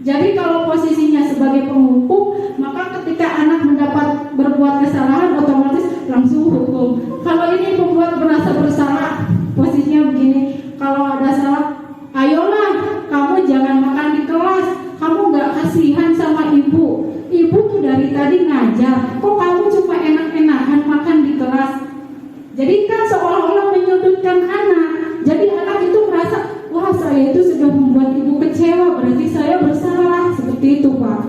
Jadi kalau posisinya sebagai penghukum, maka ketika anak mendapat berbuat kesalahan otomatis langsung hukum. Kalau ini pembuat merasa bersalah, posisinya begini, kalau ada salah, ayolah kamu jangan makan di kelas, kamu gak kasihan sama ibu. Ibu tuh dari tadi ngajar, kok kamu cuma enak-enakan makan di kelas. Jadi kan seolah-olah menyudutkan anak. Jadi anak itu merasa, wah saya itu sudah membuat ibu kecewa, berarti saya bersalah. Seperti itu Pak,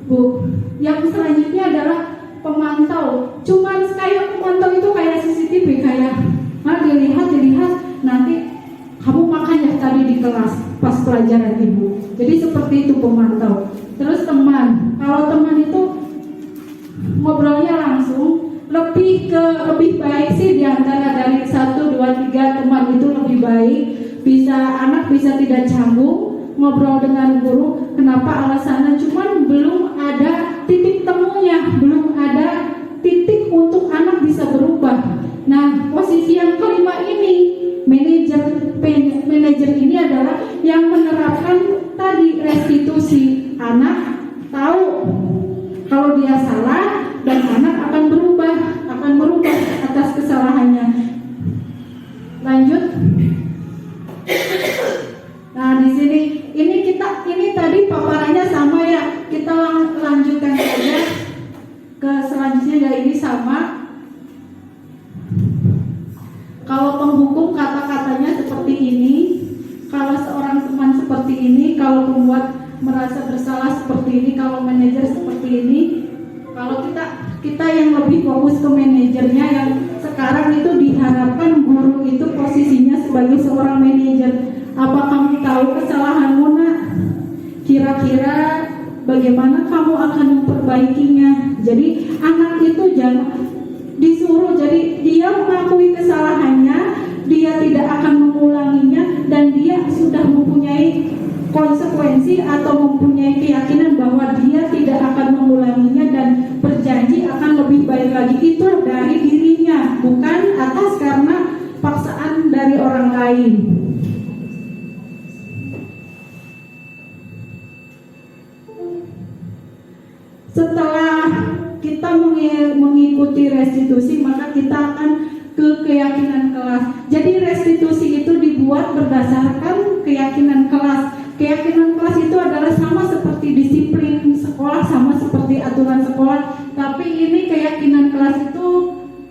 Bu. Yang selanjutnya adalah pemantau. Cuman kayak pemantau itu kayak CCTV, kayak dilihat, nanti kamu makan ya tadi di kelas pas pelajaran ibu. Jadi seperti itu pemantau. Terus teman, kalau teman itu ngobrolnya langsung, lebih baik sih diantara dari 1, 2, 3 teman itu lebih baik. Anak bisa tidak canggung ngobrol dengan guru, kenapa alasannya, cuman belum ada titik temunya, belum ada titik untuk anak bisa berubah. Nah posisi yang kelima ini, manajer ini adalah yang menerapkan tadi restitusi. Anak tahu kalau dia salah dan anak akan merubah atas kesalahannya. Lanjut. Nah di sini ini tadi paparannya sama ya. Kita lanjutkan saja ke selanjutnya, ya ini sama. Kalau penghukum kata-katanya seperti ini, kalau seorang teman seperti ini, kalau pembuat merasa bersalah seperti ini, kalau manajer seperti ini. Kalau kita yang lebih fokus ke manajernya, yang sekarang itu diharapkan bagaimana kamu akan memperbaikinya. Jadi anak itu jangan disuruh, jadi dia mengakui kesalahannya, dia tidak akan mengulanginya, dan dia sudah mempunyai konsekuensi atau mempunyai keyakinan bahwa dia tidak akan mengulanginya dan berjanji akan lebih baik lagi. Itu dari dirinya, bukan atas karena paksaan dari orang lain. Setelah kita mengikuti restitusi, maka kita akan ke keyakinan kelas. Jadi restitusi itu dibuat berdasarkan keyakinan kelas. Keyakinan kelas itu adalah sama seperti disiplin sekolah, sama seperti aturan sekolah. Tapi ini keyakinan kelas itu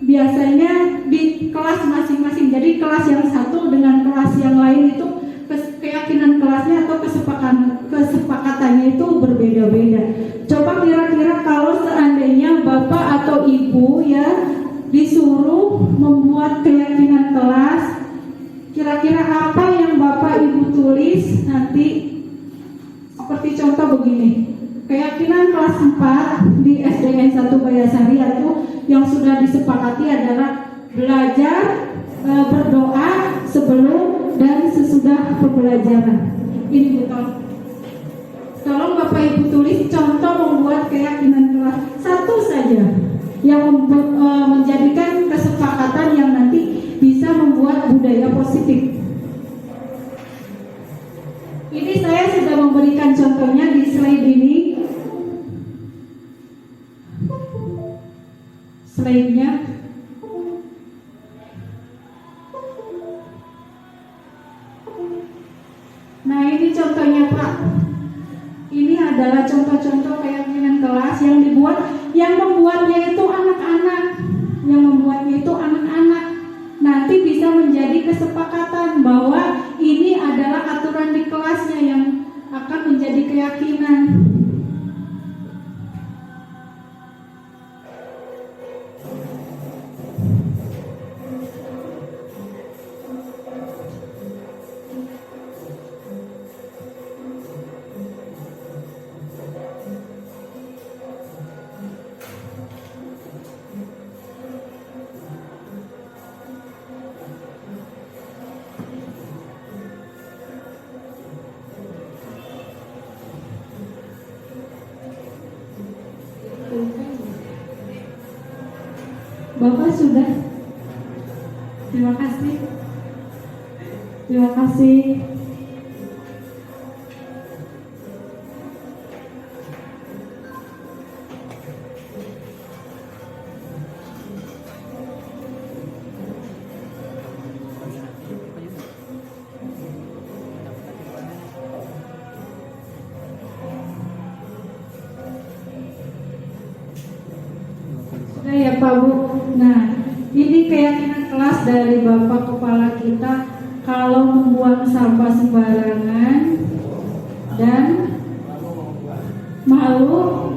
biasanya di kelas masing-masing. Jadi kelas yang satu dengan kelas yang lain itu keyakinan kelasnya atau kesepakatannya itu berbeda-beda. Coba kira-kira kalau seandainya Bapak atau Ibu ya disuruh membuat keyakinan kelas, kira-kira apa yang Bapak Ibu tulis nanti? Seperti contoh begini, keyakinan kelas 4 di SDN 1 Bayasari itu yang sudah disepakati adalah belajar, berdoa sebelum dan sesudah pembelajaran. Ini betul. Tolong Bapak Ibu tulis contoh membuat keyakinan kelas satu saja yang menjadikan kesepakatan yang nanti bisa membuat budaya positif. Ini saya sudah memberikan contohnya di slide ini. Slide-nya. Nah, ini contohnya Pak. Ini adalah contoh-contoh keyakinan kelas yang dibuat, yang membuatnya itu anak-anak, nanti bisa menjadi kesepakatan bahwa ini adalah aturan di kelasnya yang akan menjadi keyakinan. Bapak sudah. Terima kasih. Terima kasih. Sudah ya Pak Bu. Nah, ini keyakinan kelas dari Bapak Kepala kita, kalau membuang sampah sembarangan dan malu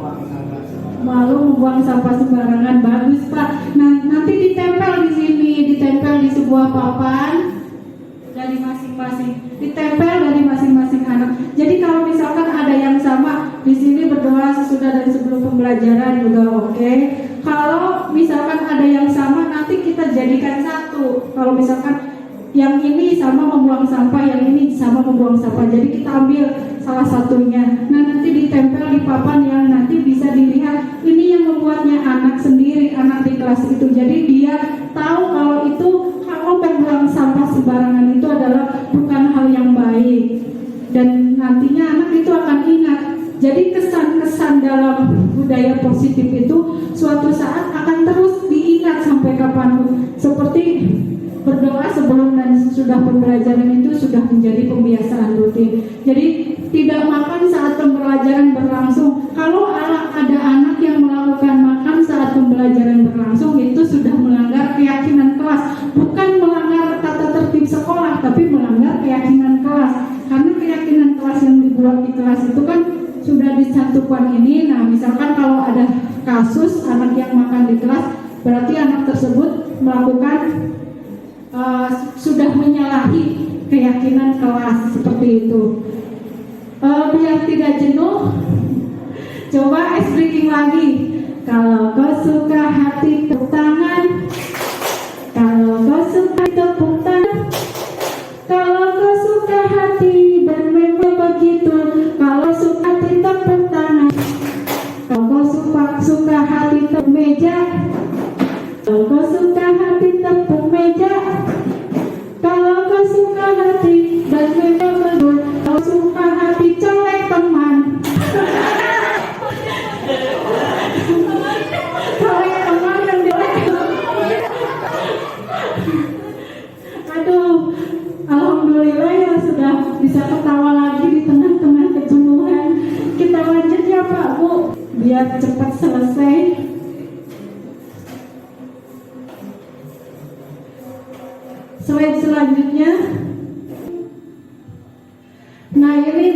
membuang sampah sembarangan. Bagus Pak. Nah, nanti ditempel di sini, ditempel di sebuah papan dari masing-masing, ditempel dari masing-masing anak. Jadi kalau misalkan ada yang sama di sini, berdoa sesudah dan sebelum pembelajaran juga oke. Kalau misalkan ada yang sama, nanti kita jadikan satu. Kalau misalkan yang ini sama membuang sampah, yang ini sama membuang sampah, jadi kita ambil salah satunya. Nah, nanti ditempel di papan yang nanti bisa dilihat. Ini yang membuatnya anak sendiri, anak di kelas itu. Jadi dia tahu kalau itu, kalau membuang sampah sembarangan itu adalah bukan hal yang baik. Dan nantinya anak itu akan ingat. Jadi kesan-kesan dalam budaya positif itu suatu saat akan terus diingat sampai kapanpun. Seperti berdoa sebelum dan sesudah pembelajaran itu sudah menjadi pembiasaan rutin. Jadi tidak makan saat pembelajaran berlangsung. Kalau ada anak yang melakukan makan saat pembelajaran berlangsung, itu sudah melanggar keyakinan kelas. Bukan melanggar tata tertib sekolah, tapi melanggar keyakinan kelas. Karena keyakinan kelas yang dibuat di kelas itu kan sudah disatukan ini. Nah, misalkan kalau ada kasus anak yang makan di kelas, berarti anak tersebut melakukan sudah menyalahi keyakinan kelas, seperti itu. Biar tidak jenuh, Coba ice breaking lagi. Kalau kau suka hati tepuk tangan. Kalau kau suka tepuk tangan. Kalau kau suka hati dan memang begitu. Kalau suka hati tepuk tangan. Kalau kau suka hati tepuk meja. Kalau kau suka hati tepuk meja. Kalau kau suka hati dan memang begitu. Kalau suka hati colek teman. Colek teman yang jelek. Aduh, alhamdulillah ya sudah bisa ketawa lagi di tengah-tengah kejenuhan. Kita lanjut ya Pak Bu, biar cepat selesai. Slide selanjutnya. Nah ini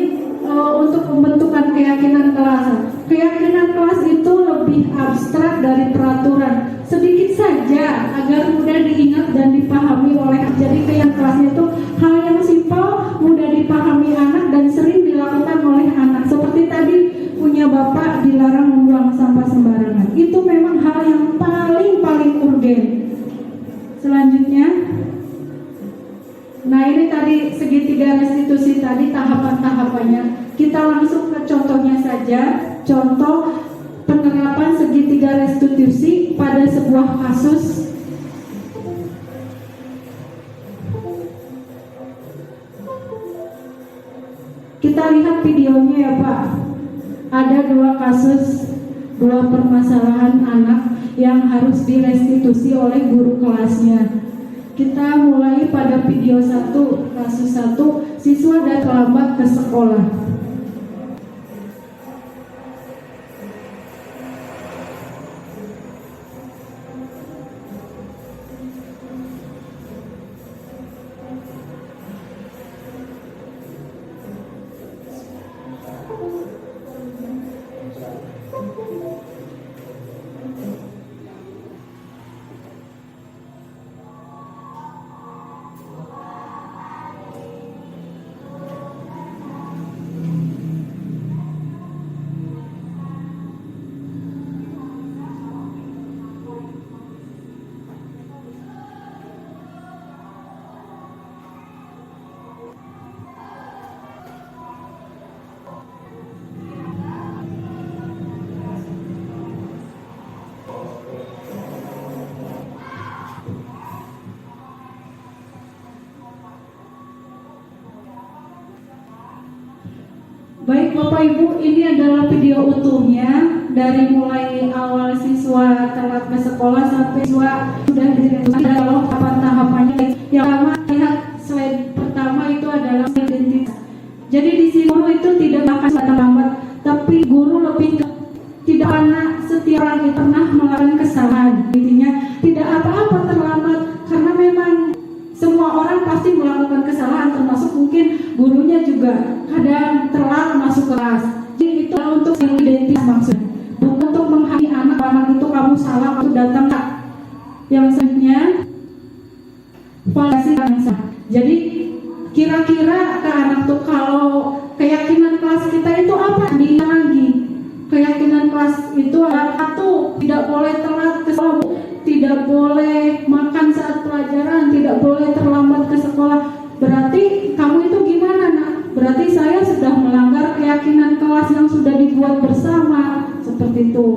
untuk pembentukan keyakinan kelas. Keyakinan kelas itu lebih abstrak dari peraturan. Sedikit saja agar mudah diingat dan dipahami oleh. Jadi keyakinan kelasnya itu hal yang simpel, mudah dipahami anak dan sering dilakukan oleh anak. Seperti tadi punya bapak dilarang membuang sampah sembarangan. Itu memang hal yang paling urgen. Selanjutnya. Nah ini tadi segitiga restitusi tadi tahapan-tahapannya. Kita langsung ke contohnya saja. Contoh penerapan segitiga restitusi pada sebuah kasus. Kita lihat videonya ya Pak. Ada dua kasus, dua permasalahan anak yang harus direstitusi oleh guru kelasnya. Kita mulai pada video 1, kasus 1, siswa dan terlambat ke sekolah. Baik Bapak Ibu, ini adalah video utuhnya dari mulai awal siswa telat ke sekolah sampai siswa sudah direstitusi dalam tahapan-tahapannya. Yang pertama lihat slide pertama itu adalah identitas. Jadi di sini guru itu tidak akan terlambat, tapi guru lebih ke tidak karena setiap orang itu pernah melakukan kesalahan. Intinya tidak apa-apa terlambat karena memang semua orang pasti melakukan kesalahan, termasuk mungkin gurunya juga kadang telat masuk kelas. Jadi itu untuk identitas maksudnya, bukan untuk menghakimi anak itu kamu salah, kamu datang. Yang selanjutnya validasi yang sah. Jadi kira-kira ke anak tuh kalau keyakinan kelas kita itu apa? Diingat lagi. Keyakinan kelas itu adalah satu, tidak boleh telat ke sekolah, tidak boleh makan saat pelajaran, tidak boleh terlambat ke sekolah. Berarti kamu itu gimana nak? Berarti saya sudah melanggar keyakinan kelas yang sudah dibuat bersama, seperti itu.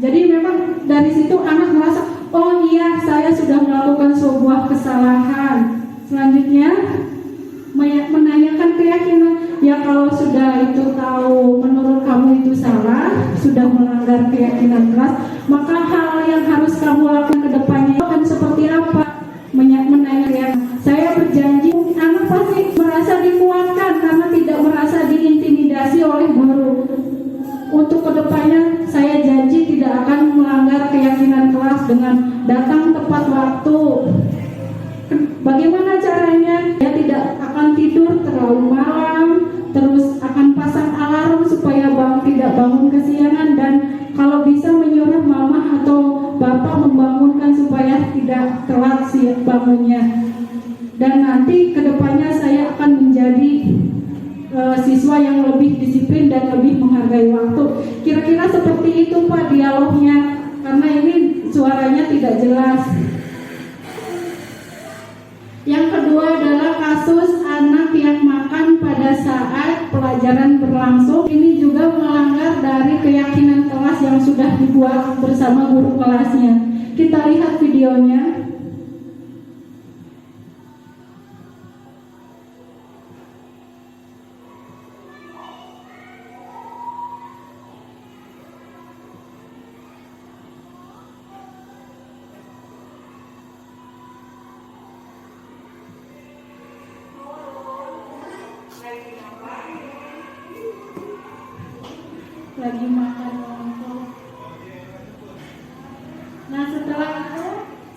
Jadi memang dari situ anak merasa, oh iya saya sudah melakukan sebuah kesalahan. Selanjutnya menanyakan keyakinan. Ya kalau sudah itu tahu menurut kamu itu salah, sudah melanggar keyakinan kelas, maka hal yang harus kamu lakukan ke depannya akan seperti apa? Menanyakan. Saya berjanji anak pasti merasa dikuatkan karena tidak merasa diintimidasi oleh guru. Untuk kedepannya saya janji tidak akan melanggar keyakinan kelas dengan datang tepat waktu. Bagaimana caranya? Ya tidak akan tidur terlalu malam, terus akan pasang alarm supaya tidak bangun kesiangan, dan kalau bisa menyuruh mama atau bapak membangunkan supaya tidak telat bangunnya. Dan nanti kedepannya saya akan menjadi siswa yang lebih disiplin dan lebih menghargai waktu. Kira-kira seperti itu Pak dialognya, karena ini suaranya tidak jelas. Yang kedua adalah kasus anak yang makan pada saat pelajaran berlangsung. Ini juga melanggar dari keyakinan kelas yang sudah dibuat bersama guru kelasnya. Kita lihat videonya. Lagi makan lontong. Nah setelah itu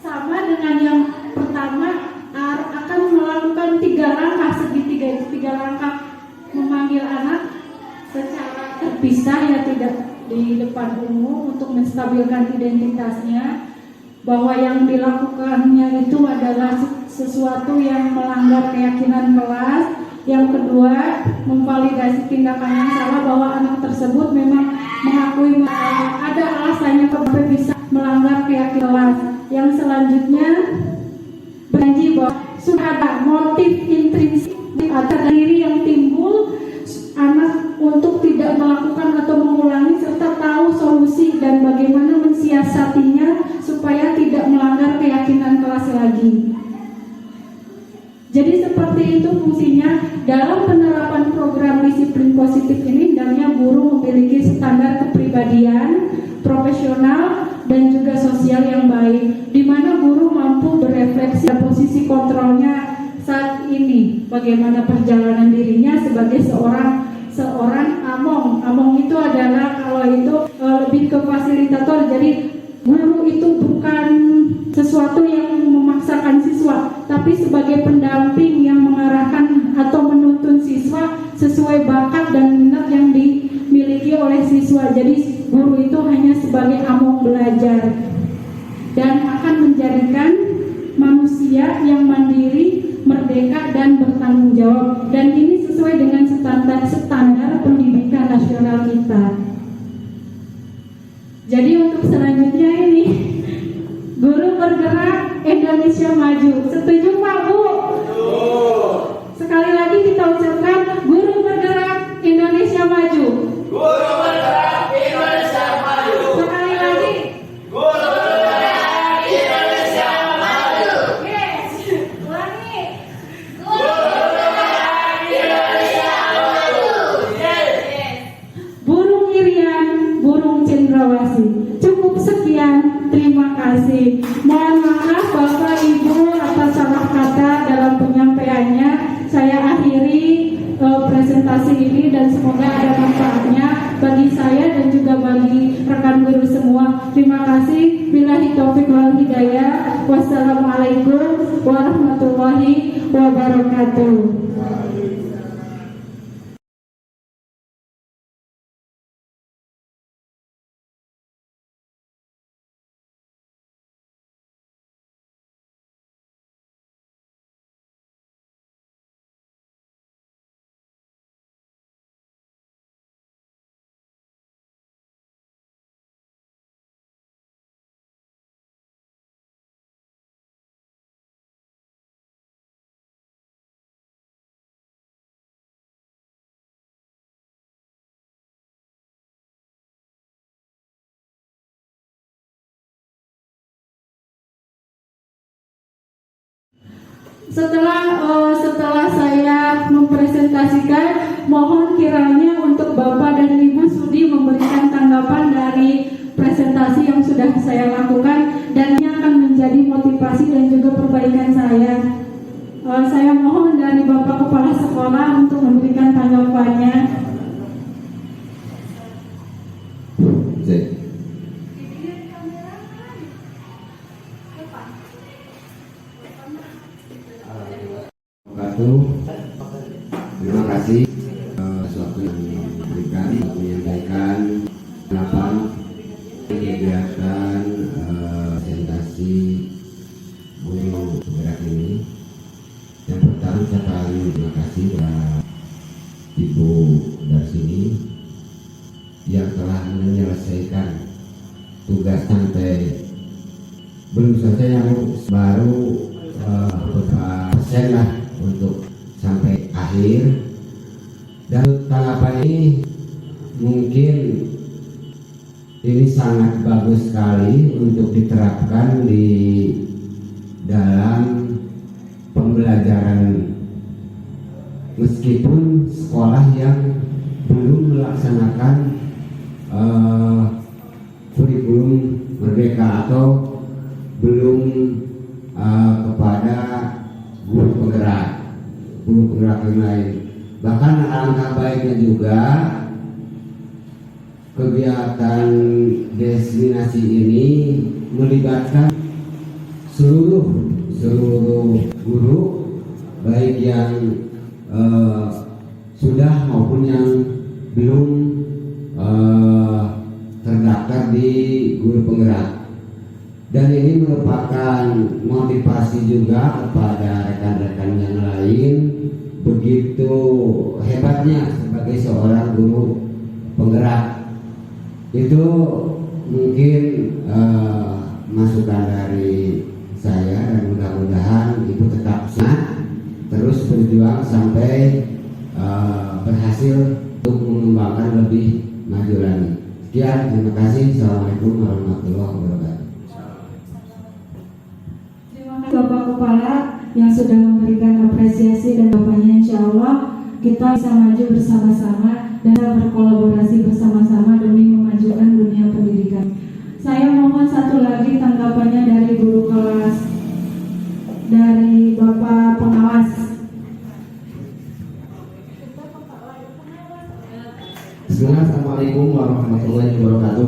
sama dengan yang pertama, akan melakukan 3 langkah segitiga itu, 3 langkah memanggil anak secara terpisah ya, tidak di depan umum untuk menstabilkan identitasnya, bahwa yang dilakukannya itu adalah sesuatu yang melanggar keyakinan kelas. Yang kedua, memvalidasi tindakan yang salah, bahwa anak tersebut memang mengakui ada alasannya kenapa bisa melanggar keyakinan kelas. Yang selanjutnya, berjanji bahwa sudah ada motif intrinsik atau diri yang timbul anak untuk tidak melakukan atau mengulangi, serta tahu solusi dan bagaimana mensiasatinya supaya tidak melanggar keyakinan kelas lagi. Jadi seperti itu fungsinya. Dalam penerapan program disiplin positif ini, hendaknya guru memiliki standar kepribadian, profesional, dan juga sosial yang baik, di mana guru mampu berefleksi posisi kontrolnya saat ini, bagaimana perjalanan dirinya sebagai seorang among. Among itu adalah, kalau itu lebih ke fasilitator. Jadi guru itu bukan sesuatu yang memaksakan siswa, tapi sebagai pendamping yang mengarahkan atau menuntun siswa sesuai bakat dan minat yang dimiliki oleh siswa. Jadi guru itu hanya sebagai among belajar dan akan menjadikan manusia yang mandiri, merdeka, dan bertanggung jawab. Dan ini sesuai dengan standar pendidikan nasional kita. Jadi untuk selanjutnya ini, guru bergerak Indonesia maju. Setuju Pak Bu? Sekali lagi kita ucapkan, guru bergerak Indonesia maju. Guru bergerak Indonesia maju. Sekali lagi. Guru bergerak Indonesia maju. Yes, ulangi. Guru bergerak Indonesia maju. Yes. Burung Irian, burung cendrawasih. Cukup sekian, terima kasih. Mohon maaf Bapak Ibu atas salah kata dalam penyampaiannya. Saya akhiri presentasi ini dan semoga ada manfaatnya bagi saya dan juga bagi rekan guru semua. Terima kasih. Billahi taufiq wal hidayah. Wassalamualaikum warahmatullahi wabarakatuh. Setelah saya mempresentasikan, mohon kiranya untuk Bapak dan Ibu Sudi memberikan tanggapan dari presentasi yang sudah saya lakukan, dan ini akan menjadi motivasi dan juga perbaikan saya. Saya mohon dari Bapak Kepala Sekolah untuk memberikan tanggapannya. Terima kasih sesuatu yang diberikan untuk menyampaikan kenapa kegiatan presentasi guru bergerak ini. Yang pertama saya paling terima kasih kepada Ibu menyelesaikan tugas sampai belum selesai yang baru beberapa persen lah untuk sampai akhir. Dan tanggapan ini mungkin ini sangat bagus sekali untuk diterapkan di dalam pembelajaran meskipun sekolah yang belum melaksanakan kurikulum merdeka atau belum kepada guru penggerak yang lain. Bahkan alangkah baiknya juga kegiatan destinasi ini melibatkan seluruh guru, baik yang sudah maupun yang belum terdaftar di guru penggerak. Dan ini merupakan motivasi juga kepada rekan-rekan yang lain begitu hebatnya sebagai seorang guru penggerak. Itu mungkin masukan dari saya, dan mudah-mudahan Ibu tetap semangat terus berjuang sampai berhasil untuk mengembangkan lebih maju lagi. Sekian, terima kasih. Assalamualaikum warahmatullahi wabarakatuh. Terima kasih Bapak Kepala yang sudah memberikan apresiasi, dan Bapaknya insya Allah kita bisa maju bersama-sama dan berkolaborasi bersama-sama demi memajukan dunia pendidikan. Saya mohon satu lagi tanggapannya dari guru kelas, dari Bapak pengawas. Assalamualaikum warahmatullahi wabarakatuh.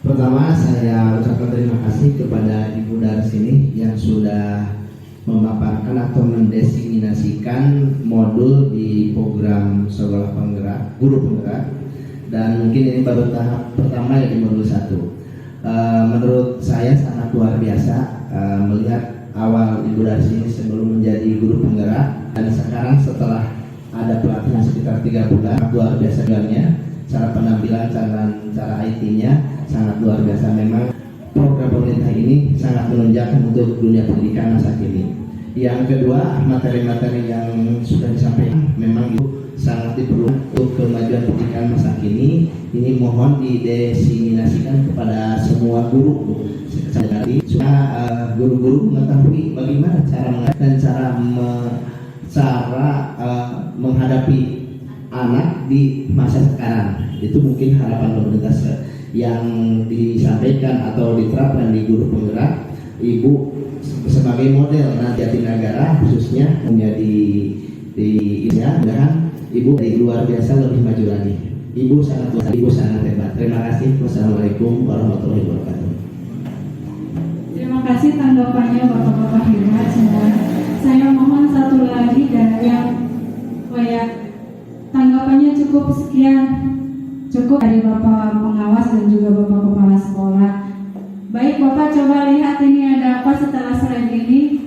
Pertama, saya ucapkan terima kasih kepada Ibu Daris ini yang sudah memaparkan atau mendesiminasikan modul di program sekolah penggerak, guru penggerak, dan mungkin ini baru tahap pertama ya di modul 1. Menurut saya sangat luar biasa melihat awal Ibu Daris ini sebelum menjadi guru penggerak, dan sekarang setelah ada pelatihan sekitar 3 bulan, luar biasa dengannya. Cara penampilan, cara IT-nya sangat luar biasa. Memang program pemerintah ini sangat menunjang untuk dunia pendidikan masa kini. Yang kedua, materi-materi yang sudah disampaikan memang itu sangat diperlukan untuk kemajuan pendidikan masa kini. Ini mohon didesiminasikan kepada semua guru. Jadi supaya guru-guru mengetahui bagaimana cara mengajar dan cara menghadapi anak di masa sekarang. Itu mungkin harapan pemerintah yang disampaikan atau diterapkan di guru penggerak. Ibu sebagai model nanti Jatinegara khususnya menjadi dan Ibu dari luar biasa lebih maju lagi. Ibu sangat hebat. Terima kasih. Wassalamualaikum warahmatullahi wabarakatuh. Terima kasih tanggapannya Bapak-bapak hebat semua. Saya mohon satu lagi dari yang tanggapannya cukup sekian, cukup dari Bapak pengawas dan juga Bapak kepala sekolah. Baik Bapak, coba lihat ini ada apa setelah slide ini.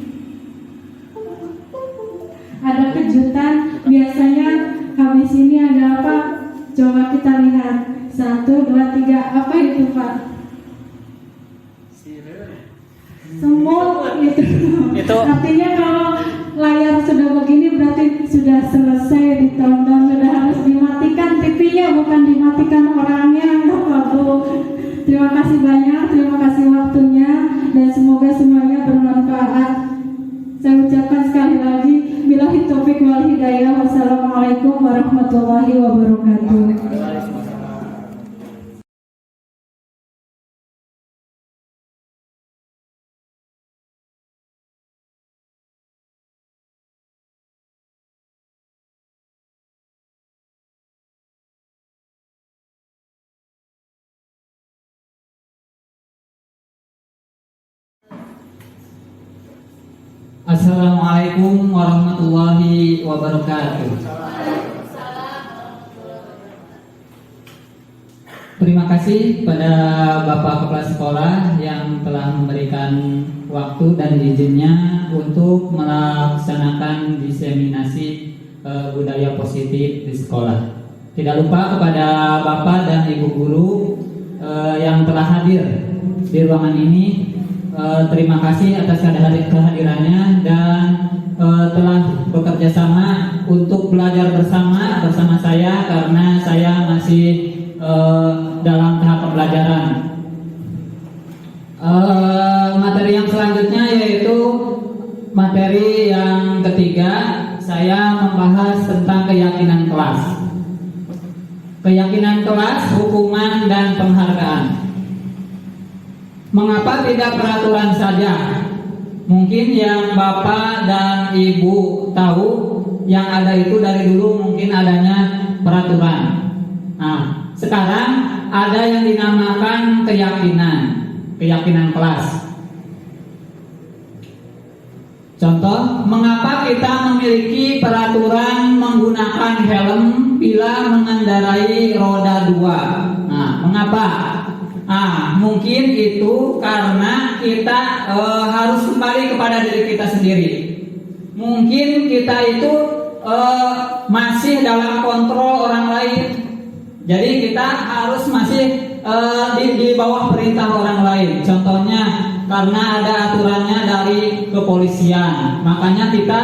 Ada kejutan, biasanya habis ini ada apa? Coba kita lihat. 1, 2, 3, apa itu Pak? Semut itu. Artinya kalau layar sudah begini berarti sudah selesai ditonton, sudah harus dimatikan TV-nya, bukan dimatikan orangnya. Bapak Bu, terima kasih banyak, terima kasih waktunya, dan semoga semuanya bermanfaat. Saya ucapkan sekali lagi, billahi taufiq wal hidayah. Wassalamualaikum warahmatullahi wabarakatuh. Assalamualaikum warahmatullahi wabarakatuh. Terima kasih pada Bapak Kepala Sekolah yang telah memberikan waktu dan izinnya untuk melaksanakan diseminasi budaya positif di sekolah. Tidak lupa kepada Bapak dan Ibu guru yang telah hadir di ruangan ini. Terima kasih atas kehadirannya dan telah bekerja sama untuk belajar bersama saya karena saya masih dalam tahap pembelajaran. Materi yang selanjutnya yaitu materi yang ketiga, saya membahas tentang keyakinan kelas. Keyakinan kelas, hukuman dan penghargaan. Mengapa tidak peraturan saja? Mungkin yang Bapak dan Ibu tahu, yang ada itu dari dulu mungkin adanya peraturan. Nah, sekarang ada yang dinamakan keyakinan kelas. Contoh, mengapa kita memiliki peraturan menggunakan helm bila mengendarai roda 2? Nah, mengapa? Mungkin itu karena kita harus kembali kepada diri kita sendiri. Mungkin kita itu masih dalam kontrol orang lain. Jadi kita harus masih di bawah perintah orang lain. Contohnya karena ada aturannya dari kepolisian, makanya kita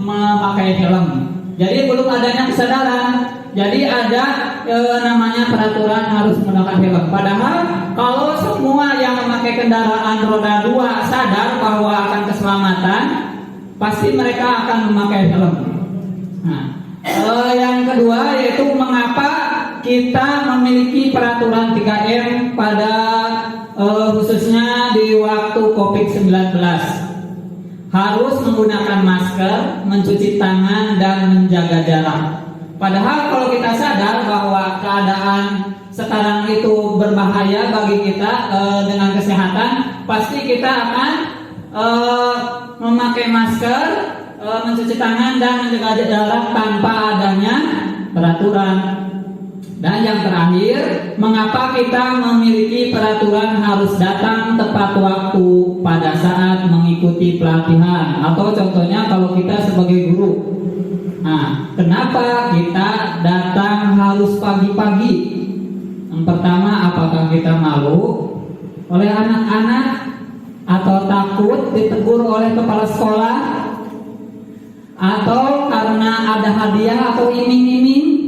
memakai helm. Jadi belum adanya kesadaran. Jadi ada namanya peraturan harus menggunakan helm. Padahal kalau semua yang memakai kendaraan roda 2 sadar bahwa akan keselamatan, pasti mereka akan memakai helm. Nah, yang kedua yaitu mengapa kita memiliki peraturan 3M pada khususnya di waktu COVID-19. Harus menggunakan masker, mencuci tangan dan menjaga jarak. Padahal kalau kita sadar bahwa keadaan sekarang itu berbahaya bagi kita dengan kesehatan, pasti kita akan memakai masker, mencuci tangan dan menjaga jarak tanpa adanya peraturan. Dan yang terakhir, mengapa kita memiliki peraturan harus datang tepat waktu pada saat mengikuti pelatihan? Atau contohnya kalau kita sebagai guru, kenapa kita datang harus pagi-pagi? Yang pertama, apakah kita malu oleh anak-anak atau takut ditegur oleh kepala sekolah? Atau karena ada hadiah atau iming-iming?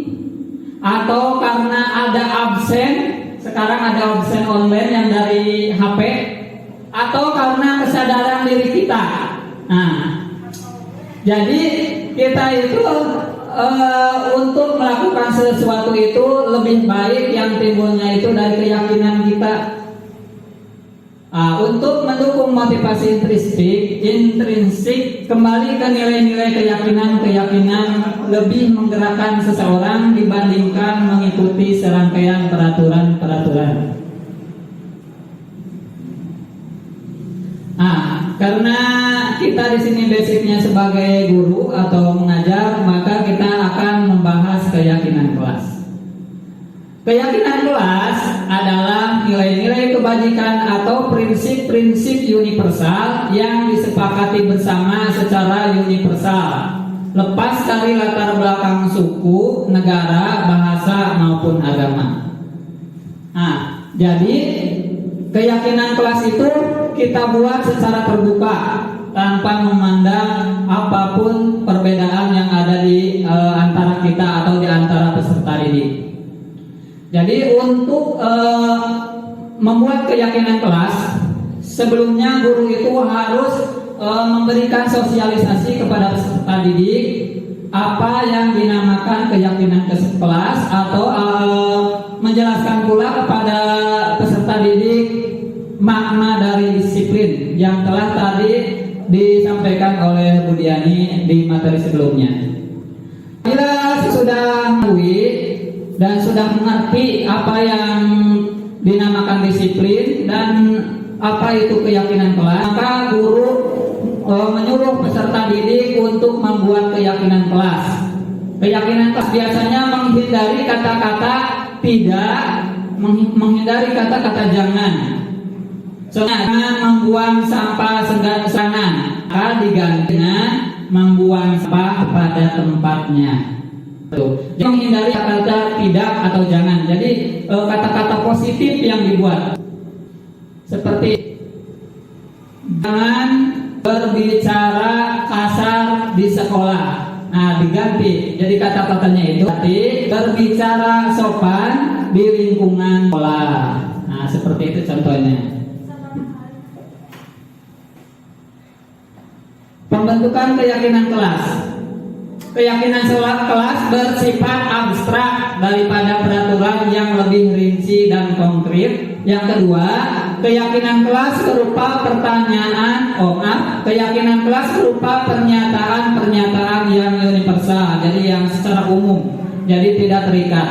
Atau karena ada absen? Sekarang ada absen online yang dari HP? Atau karena kesadaran diri kita? Jadi kita itu untuk melakukan sesuatu itu lebih baik yang timbulnya itu dari keyakinan kita. Untuk mendukung motivasi intrinsik kembali ke nilai-nilai keyakinan lebih menggerakkan seseorang dibandingkan mengikuti serangkaian peraturan-peraturan. Karena kita di sini basicnya sebagai guru atau mengajar, maka kita akan membahas keyakinan kelas. Keyakinan kelas adalah nilai-nilai kebajikan atau prinsip-prinsip universal yang disepakati bersama secara universal, lepas dari latar belakang suku, negara, bahasa maupun agama. Jadi keyakinan kelas itu kita buat secara terbuka tanpa memandang apapun perbedaan yang ada di antara kita atau di antara peserta didik. Jadi untuk membuat keyakinan kelas, sebelumnya guru itu harus memberikan sosialisasi kepada peserta didik apa yang dinamakan keyakinan kelas atau menjelaskan pula kepada peserta didik makna dari disiplin yang telah tadi disampaikan oleh Bu Diani di materi sebelumnya. Bila sudah mengetahui dan sudah mengerti apa yang dinamakan disiplin dan apa itu keyakinan kelas, maka guru menyuruh peserta didik untuk membuat keyakinan kelas. Keyakinan kelas biasanya menghindari kata-kata tidak, menghindari kata-kata jangan. Jangan membuang sampah sembarangan, digantinya membuang sampah pada tempatnya. Jadi menghindari kata tidak atau jangan. Jadi kata-kata positif yang dibuat seperti jangan berbicara kasar di sekolah. Nah, diganti. Jadi kata-katanya itu berbicara sopan di lingkungan sekolah. Nah, seperti itu contohnya. Pembentukan keyakinan kelas. Keyakinan kelas bersifat abstrak daripada peraturan yang lebih rinci dan konkret. Yang kedua, keyakinan kelas berupa keyakinan kelas berupa pernyataan-pernyataan yang universal, jadi yang secara umum, jadi tidak terikat.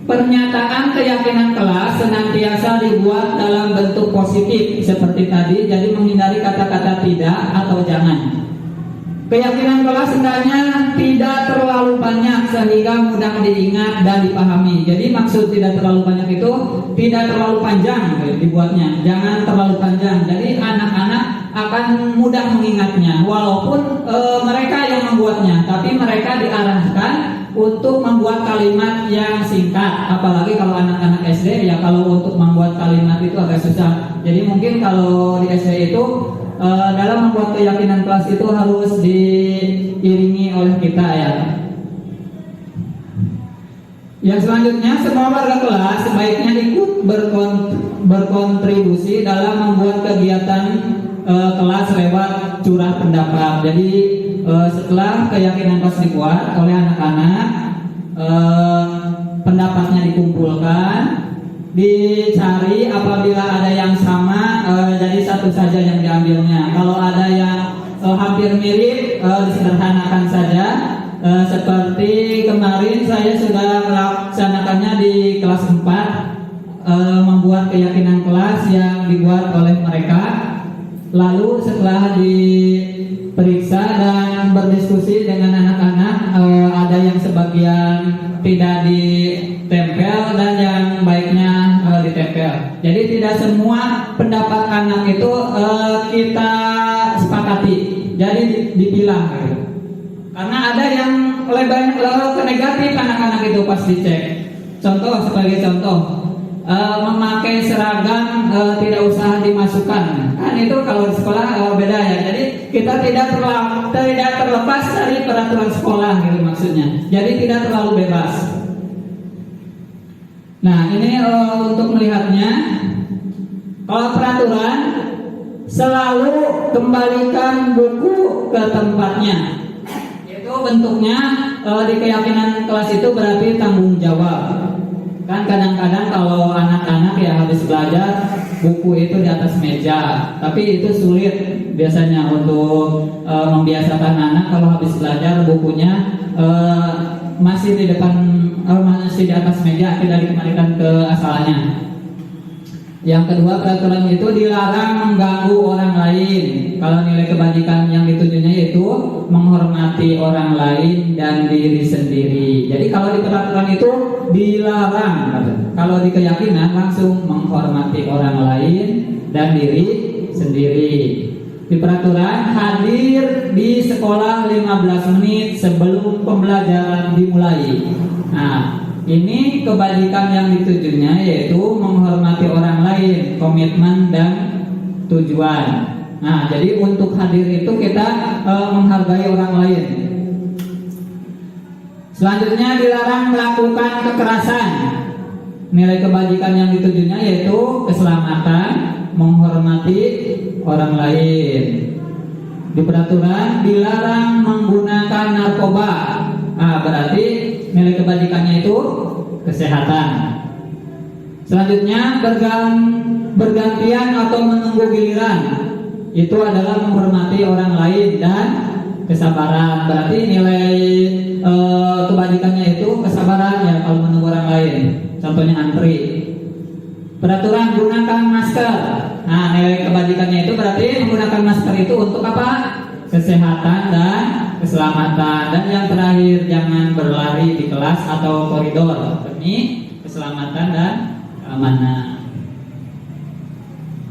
Pernyataan keyakinan kelas senantiasa dibuat dalam bentuk positif seperti tadi, jadi menghindari kata-kata tidak atau jangan. Keyakinan kelas hendaknya tidak terlalu banyak sehingga mudah diingat dan dipahami. Jadi maksud tidak terlalu banyak itu tidak terlalu panjang dibuatnya, jangan terlalu panjang. Jadi anak-anak akan mudah mengingatnya walaupun mereka yang membuatnya, tapi mereka diarahkan untuk membuat kalimat yang singkat. Apalagi kalau anak-anak SD ya, kalau untuk membuat kalimat itu agak susah. Jadi mungkin kalau di SD itu dalam membuat keyakinan kelas itu harus diiringi oleh kita ya. Yang selanjutnya, semua warga kelas sebaiknya ikut berkontribusi dalam membuat kegiatan kelas lewat curah pendapat. Jadi setelah keyakinan kelas dibuat oleh anak-anak, pendapatnya dikumpulkan, dicari apabila ada yang sama, jadi satu saja yang diambilnya. Kalau ada yang hampir mirip, disederhanakan saja. Seperti kemarin saya sudah melaksanakannya di kelas 4, membuat keyakinan kelas yang dibuat oleh mereka. Lalu setelah diperiksa dan berdiskusi dengan anak-anak, ada yang sebagian tidak ditempel dan yang baiknya ditempel. Jadi tidak semua pendapat anak itu kita sepakati, jadi dipilah gitu. Karena ada yang lebih ke negatif anak-anak itu pas dicek. Sebagai contoh, memakai seragam tidak usah dimasukkan. Kan itu kalau di sekolah beda ya. Jadi kita tidak terlepas dari peraturan sekolah gitu maksudnya. Jadi tidak terlalu bebas. Nah, ini untuk melihatnya. Kalau peraturan, selalu kembalikan buku ke tempatnya. Itu bentuknya di keyakinan kelas itu berarti tanggung jawab. Kan kadang-kadang kalau anak-anak ya habis belajar, buku itu di atas meja. Tapi itu sulit biasanya untuk membiasakan anak kalau habis belajar bukunya masih di depan, masih di atas meja, tidak dikembalikan ke asalnya. Yang kedua, peraturan itu dilarang mengganggu orang lain. Kalau nilai kebajikan yang ditujunya yaitu menghormati orang lain dan diri sendiri. Jadi kalau di peraturan itu dilarang, kalau di keyakinan langsung menghormati orang lain dan diri sendiri. Di peraturan hadir di sekolah 15 menit sebelum pembelajaran dimulai. Nah, ini kebajikan yang ditujunya yaitu menghormati orang lain, komitmen dan tujuan. Nah, jadi untuk hadir itu kita menghargai orang lain. Selanjutnya dilarang melakukan kekerasan. Nilai kebajikan yang ditujunya yaitu keselamatan, menghormati orang lain. Di peraturan dilarang menggunakan narkoba. Nah, berarti nilai kebajikannya itu kesehatan. Selanjutnya bergantian atau menunggu giliran. Itu adalah menghormati orang lain dan kesabaran. Berarti nilai kebajikannya itu kesabaran ya kalau menunggu orang lain. Contohnya antri. Peraturan gunakan masker. Nah, nilai kebajikannya itu berarti menggunakan masker itu untuk apa? Kesehatan dan keselamatan. Dan yang terakhir, jangan berlari di kelas atau koridor demi keselamatan dan keamanan.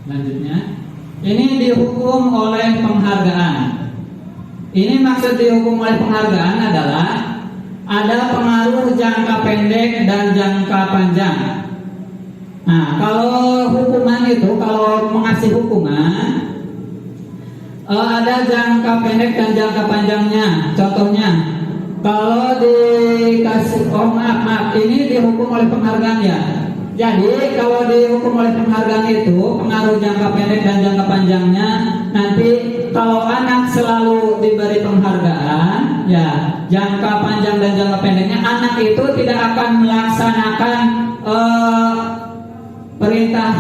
Selanjutnya, Ini dihukum oleh penghargaan. Ini maksud dihukum oleh penghargaan adalah ada pengaruh jangka pendek dan jangka panjang. Nah, kalau hukuman itu, kalau mengasih hukuman ada jangka pendek dan jangka panjangnya. Contohnya, kalau dikasih, maaf, ini dihukum oleh penghargaan ya. Jadi kalau dihukum oleh penghargaan itu pengaruh jangka pendek dan jangka panjangnya. Nanti kalau anak selalu diberi penghargaan, ya jangka panjang dan jangka pendeknya, anak itu tidak akan melaksanakan perintah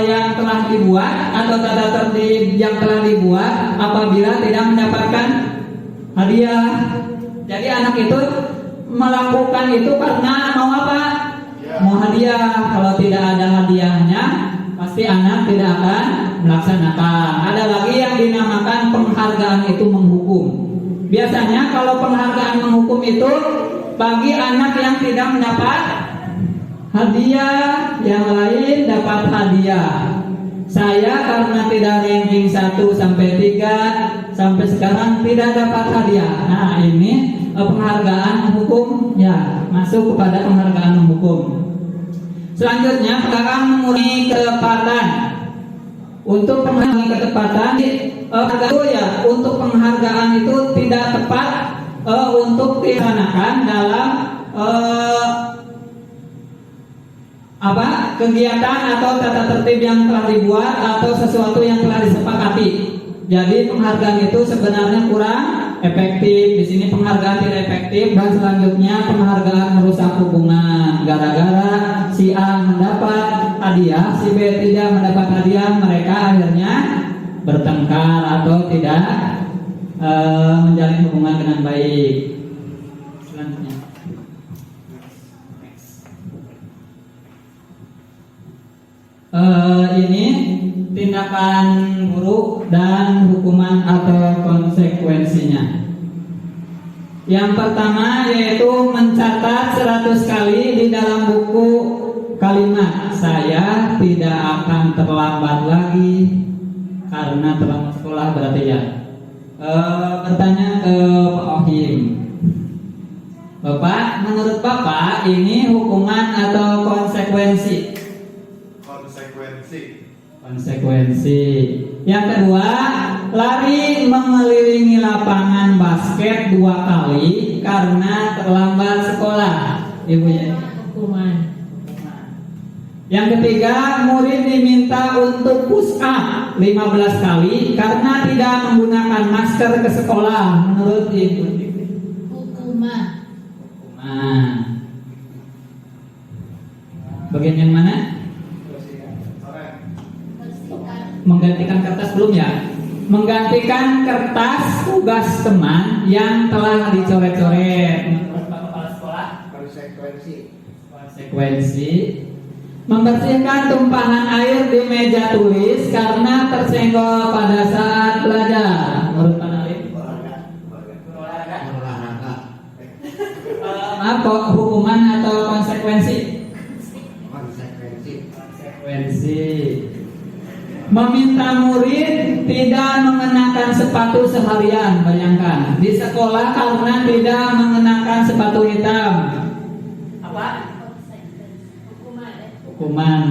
yang telah dibuat atau tata tertib yang telah dibuat apabila tidak mendapatkan hadiah. Jadi anak itu melakukan itu karena mau apa? Mau hadiah. Kalau tidak ada hadiahnya, pasti anak tidak akan melaksanakan. Ada lagi yang dinamakan penghargaan itu menghukum. Biasanya kalau penghargaan menghukum itu bagi anak yang tidak mendapat hadiah, yang lain dapat hadiah. Saya karena tidak ranking 1 sampai 3 sampai sekarang tidak dapat hadiah. Nah, ini penghargaan hukum ya, masuk kepada penghargaan hukum. Selanjutnya, penghargaan mengurangi ketepatan. Untuk penghargaan ketepatan itu ya, untuk penghargaan itu tidak tepat untuk dilaksanakan dalam kegiatan atau tata tertib yang telah dibuat atau sesuatu yang telah disepakati. Jadi penghargaan itu sebenarnya kurang efektif. Di sini penghargaan tidak efektif, dan selanjutnya penghargaan merusak hubungan. Gara-gara si A mendapat hadiah, si B tidak mendapat hadiah, mereka akhirnya bertengkar atau tidak menjalin hubungan dengan baik. Selanjutnya. Ini tindakan buruk dan hukuman atau konsekuensinya. Yang pertama yaitu mencatat 100 kali di dalam buku kalimat saya tidak akan terlambat lagi karena terlambat sekolah, berarti ya. Bertanya ke Pak Ohim, Bapak, menurut Bapak ini hukuman atau konsekuensi? Konsekuensi. Yang kedua, lari mengelilingi lapangan basket 2 kali karena terlambat sekolah. Ibu ya. Hukuman. Yang ketiga, murid diminta untuk push up 15 kali karena tidak menggunakan masker ke sekolah. Menurut Ibu. Hukuman. Hukuman. Bagian yang mana? Menggantikan kertas belum ya? Menggantikan kertas tugas teman yang telah dicoret-coret. Menurut Pak Kepala Sekolah, konsekuensi. Membersihkan tumpahan air di meja tulis karena tersenggol pada saat belajar. Menurut Pak Nalim, olahraga. Maaf, hukuman atau konsekuensi? Konsekuensi. Meminta murid tidak mengenakan sepatu seharian. Bayangkan di sekolah karena tidak mengenakan sepatu hitam. Apa? Hukuman.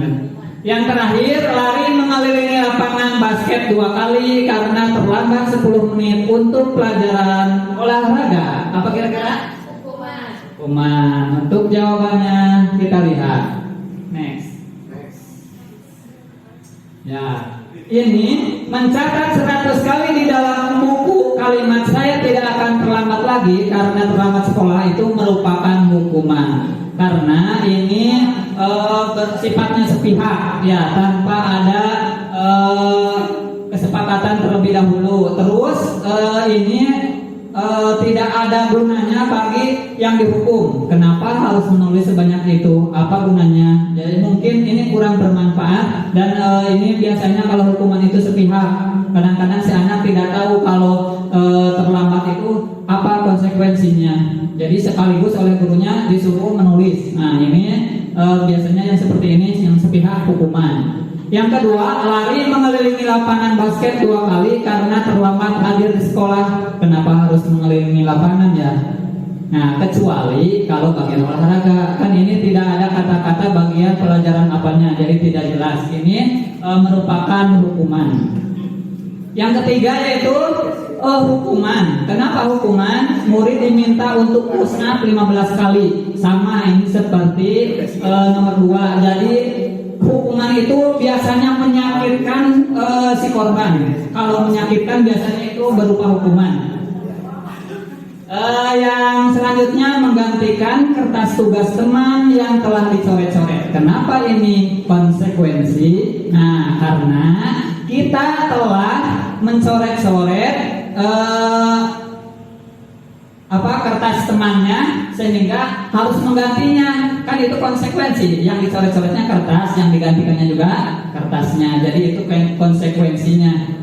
Yang terakhir, lari mengelilingi lapangan basket 2 kali karena terlambat 10 menit untuk pelajaran olahraga. Apa kira-kira? Hukuman. Untuk jawabannya kita lihat. Next. Ya, ini mencatat 100 kali di dalam buku kalimat saya tidak akan terlambat lagi karena terlambat sekolah itu merupakan hukuman. Karena ini bersifatnya sepihak, ya, tanpa ada kesepakatan terlebih dahulu. Terus ini tidak ada gunanya bagi yang dihukum. Kenapa harus menulis sebanyak itu? Apa gunanya? Jadi mungkin ini kurang bermanfaat. Dan ini biasanya kalau hukuman itu sepihak, kadang-kadang si anak tidak tahu kalau terlambat itu apa konsekuensinya. Jadi sekaligus oleh gurunya disuruh menulis. Nah, ini biasanya yang seperti ini yang sepihak hukuman. Yang kedua, lari mengelilingi lapangan basket 2 kali karena terlambat hadir di sekolah. Kenapa harus mengelilingi lapangan ya? Nah, kecuali kalau bagian olahraga, kan ini tidak ada kata-kata bagian pelajaran apanya, jadi tidak jelas. Ini merupakan hukuman. Yang ketiga yaitu hukuman. Kenapa hukuman? Murid diminta untuk push up 15 kali. Sama ini seperti nomor 2. Jadi hukuman itu biasanya menyakitkan si korban. Kalau menyakitkan biasanya itu berupa hukuman. Yang selanjutnya menggantikan kertas tugas teman yang telah dicoret-coret. Kenapa ini konsekuensi? Nah, karena kita telah mencoret-coret kertas temannya sehingga harus menggantinya. Kan itu konsekuensi. Yang dicoret-coretnya kertas, yang digantikannya juga kertasnya. Jadi itu konsekuensinya.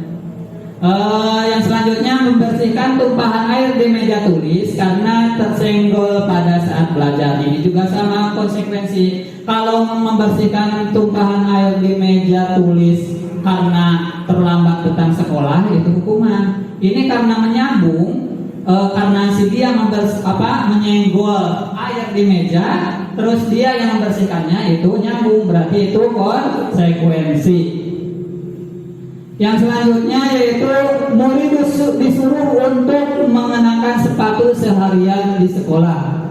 Yang selanjutnya membersihkan tumpahan air di meja tulis karena tersenggol pada saat belajar. Ini juga sama konsekuensi. Kalau membersihkan tumpahan air di meja tulis karena terlambat datang sekolah itu hukuman. Ini karena menyambung, karena si dia menyenggol air di meja, terus dia yang membersihkannya itu nyambung, berarti itu konsekuensi. Yang selanjutnya yaitu murid disuruh untuk mengenakan sepatu seharian di sekolah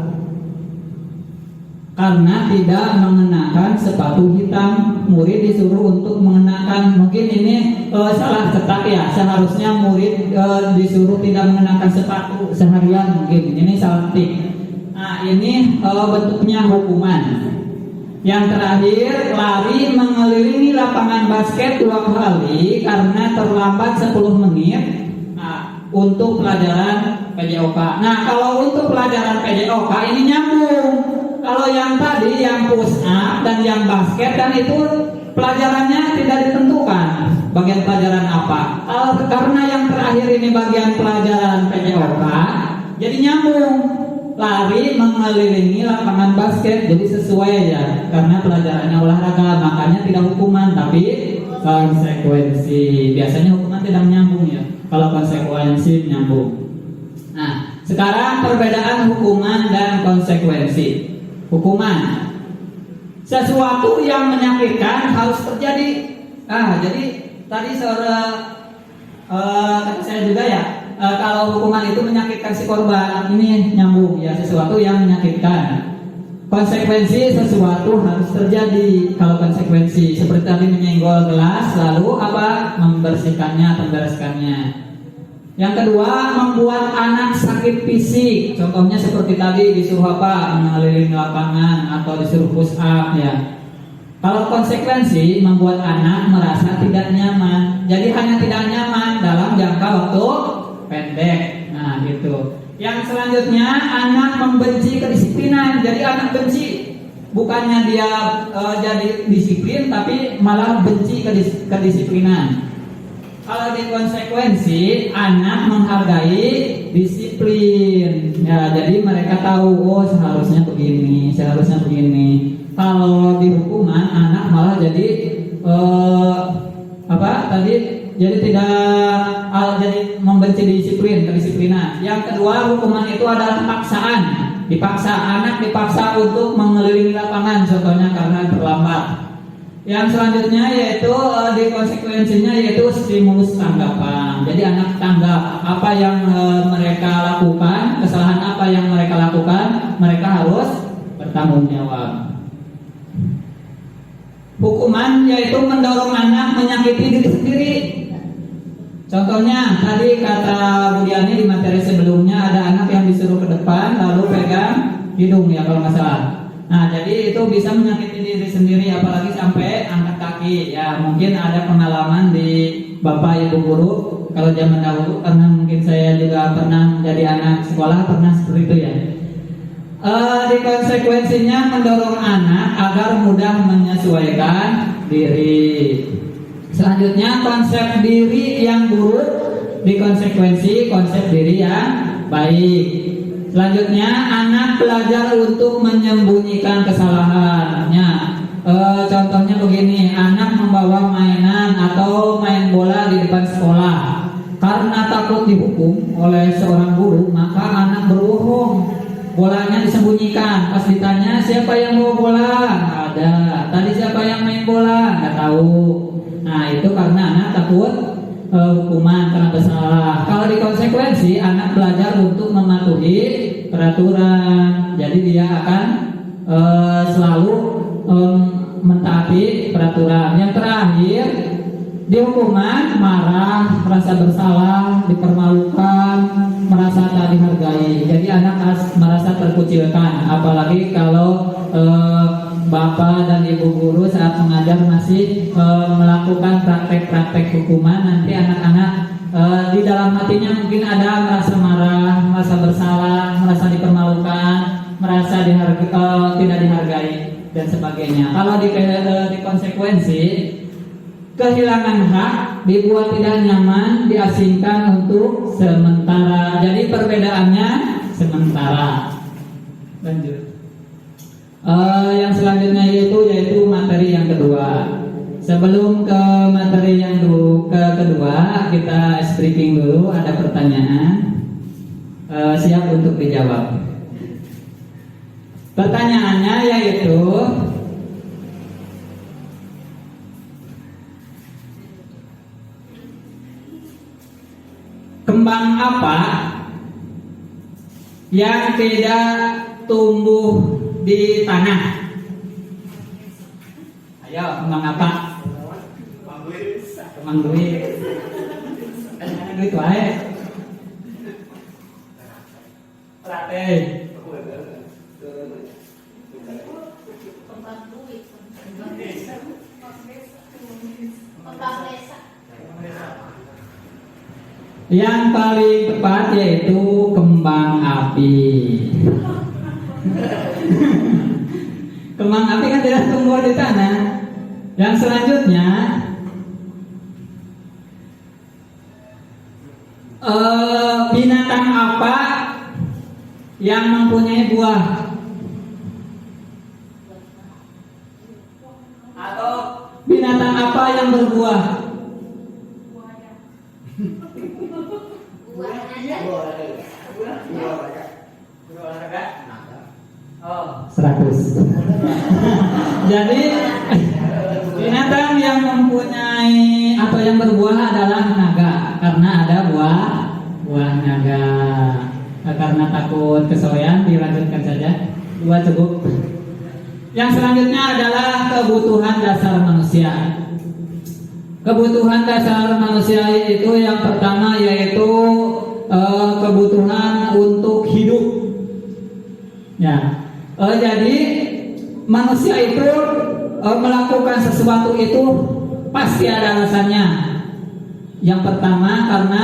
karena tidak mengenakan sepatu hitam. Murid disuruh untuk mengenakan, mungkin ini salah cetak ya, seharusnya murid disuruh tidak mengenakan sepatu seharian, mungkin ini salah ketik. Nah, ini bentuknya hukuman. Yang terakhir, lari mengelilingi lapangan basket 2 kali karena terlambat 10 menit untuk pelajaran PJOK. Nah, kalau untuk pelajaran PJOK ini nyambung. Kalau yang tadi, yang push up dan yang basket, dan itu pelajarannya tidak ditentukan bagian pelajaran apa. Karena yang terakhir ini bagian pelajaran PJOK, jadi nyambung. Lari mengelilingi lapangan basket, jadi sesuai ya, karena pelajarannya olahraga, makanya tidak hukuman tapi konsekuensi. Biasanya hukuman tidak nyambung ya, kalau konsekuensi nyambung. Nah, sekarang perbedaan hukuman dan konsekuensi. Hukuman, sesuatu yang menyakitkan harus terjadi. Jadi tadi saya juga ya, kalau hukuman itu menyakitkan si korban, ini nyambung ya, sesuatu yang menyakitkan. Konsekuensi, sesuatu harus terjadi. Kalau konsekuensi seperti tadi menyenggol gelas, lalu membersihkannya atau membereskannya. Yang kedua, membuat anak sakit fisik. Contohnya seperti tadi disuruh mengelilingi lapangan atau disuruh push up ya. Kalau konsekuensi, membuat anak merasa tidak nyaman. Jadi hanya tidak nyaman dalam jangka waktu pendek. Nah, gitu. Yang selanjutnya, anak membenci kedisiplinan. Jadi anak benci, bukannya dia jadi disiplin, tapi malah benci kedisiplinan. Kalau di konsekuensi, anak menghargai disiplin. Ya, jadi mereka tahu, seharusnya begini, seharusnya begini. Kalau di hukuman, anak malah jadi jadi tidak jadi membenci kedisiplinan. Yang kedua, hukuman itu adalah paksaan. Anak dipaksa untuk mengelilingi lapangan, contohnya karena terlambat. Yang selanjutnya yaitu di konsekuensinya yaitu stimulus tanggapan. Jadi anak tanggap apa yang mereka lakukan, kesalahan apa yang mereka lakukan, mereka harus bertanggung jawab. Hukuman yaitu mendorong anak menyakiti diri sendiri. Contohnya tadi kata Bu Diani di materi sebelumnya, ada anak yang disuruh ke depan lalu pegang hidung ya kalau nggak salah. Nah, jadi itu bisa menyakiti diri sendiri, apalagi sampai angkat kaki. Ya, mungkin ada pengalaman di Bapak Ibu guru kalau zaman dahulu, karena mungkin saya juga pernah menjadi anak sekolah, pernah seperti itu ya. Di konsekuensinya mendorong anak agar mudah menyesuaikan diri. Selanjutnya, konsep diri yang buruk, di konsekuensi konsep diri yang baik. Selanjutnya, anak belajar untuk menyembunyikan kesalahannya. Contohnya begini, anak membawa mainan atau main bola di depan sekolah. Karena takut dihukum oleh seorang guru, maka anak berbohong. Bolanya disembunyikan. Pas ditanya siapa yang bawa bola, nggak ada. Tadi siapa yang main bola, nggak tahu. Nah itu karena anak takut hukuman karena bersalah. Kalau dikonsekuensi, anak belajar untuk mematuhi peraturan. Jadi dia akan selalu mentaati peraturan. Yang terakhir, di hukuman marah, merasa bersalah, dipermalukan, merasa tak dihargai. Jadi anak merasa terkucilkan. Apalagi kalau bapak dan ibu guru saat mengajar masih melakukan praktek-praktek hukuman, nanti anak-anak di dalam hatinya mungkin ada merasa marah, merasa bersalah, merasa dipermalukan, merasa tidak dihargai dan sebagainya. Kalau dikonsekuensi, kehilangan hak, dibuat tidak nyaman, diasingkan untuk sementara. Jadi perbedaannya sementara. Lanjut. Yang selanjutnya yaitu materi yang kedua. Sebelum ke materi yang kedua, kita briefing dulu. Ada pertanyaan, siap untuk dijawab. Pertanyaannya yaitu, kembang apa yang tidak tumbuh di tanah? Ayo, kembang apa? Kembang duit. Duit wae. Rate. Yang paling tepat yaitu kembang api. Kembang api kan tidak tumbuh di tanah. Yang selanjutnya, binatang apa yang mempunyai buah? Atau binatang apa yang berbuah? Oh, 100. Jadi binatang yang mempunyai atau yang berbuah adalah naga, karena ada buah naga. Karena takut kesorean, dilanjutkan saja. 2 cukup. Yang selanjutnya adalah kebutuhan dasar manusia. Kebutuhan dasar manusia itu yang pertama yaitu kebutuhan untuk hidup. Ya. Jadi manusia itu melakukan sesuatu itu pasti ada alasannya. Yang pertama karena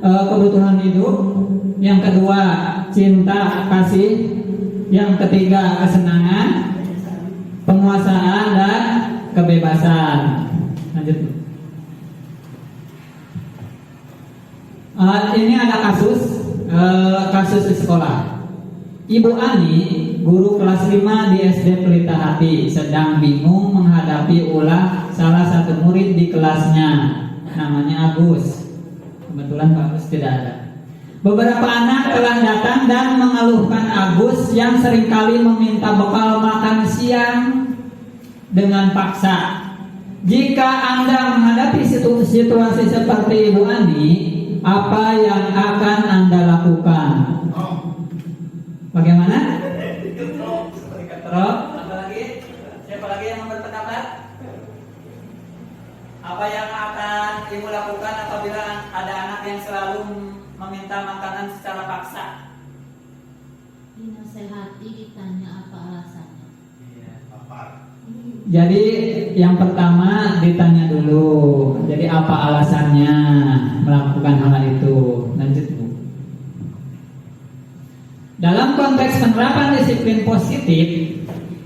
kebutuhan hidup, yang kedua cinta kasih, yang ketiga kesenangan, penguasaan dan kebebasan. Lanjut. Ini ada kasus di sekolah. Ibu Ani, guru kelas 5 di SD Pelita Hati, sedang bingung menghadapi ulah salah satu murid di kelasnya, namanya Agus. Kebetulan Pak Agus tidak ada. Beberapa anak telah datang dan mengeluhkan Agus yang seringkali meminta bekal makan siang dengan paksa. Jika Anda menghadapi situasi seperti Ibu Ani, apa yang akan Anda lakukan? Bagaimana? Terus, apa lagi? Siapa lagi yang berpendapat? Apa yang akan Ibu lakukan apabila ada anak yang selalu meminta makanan secara paksa? Dinasehati, ditanya apa alasannya. Jadi yang pertama ditanya dulu. Jadi apa alasannya melakukan hal itu? Lanjut Bu. Dalam konteks penerapan disiplin positif,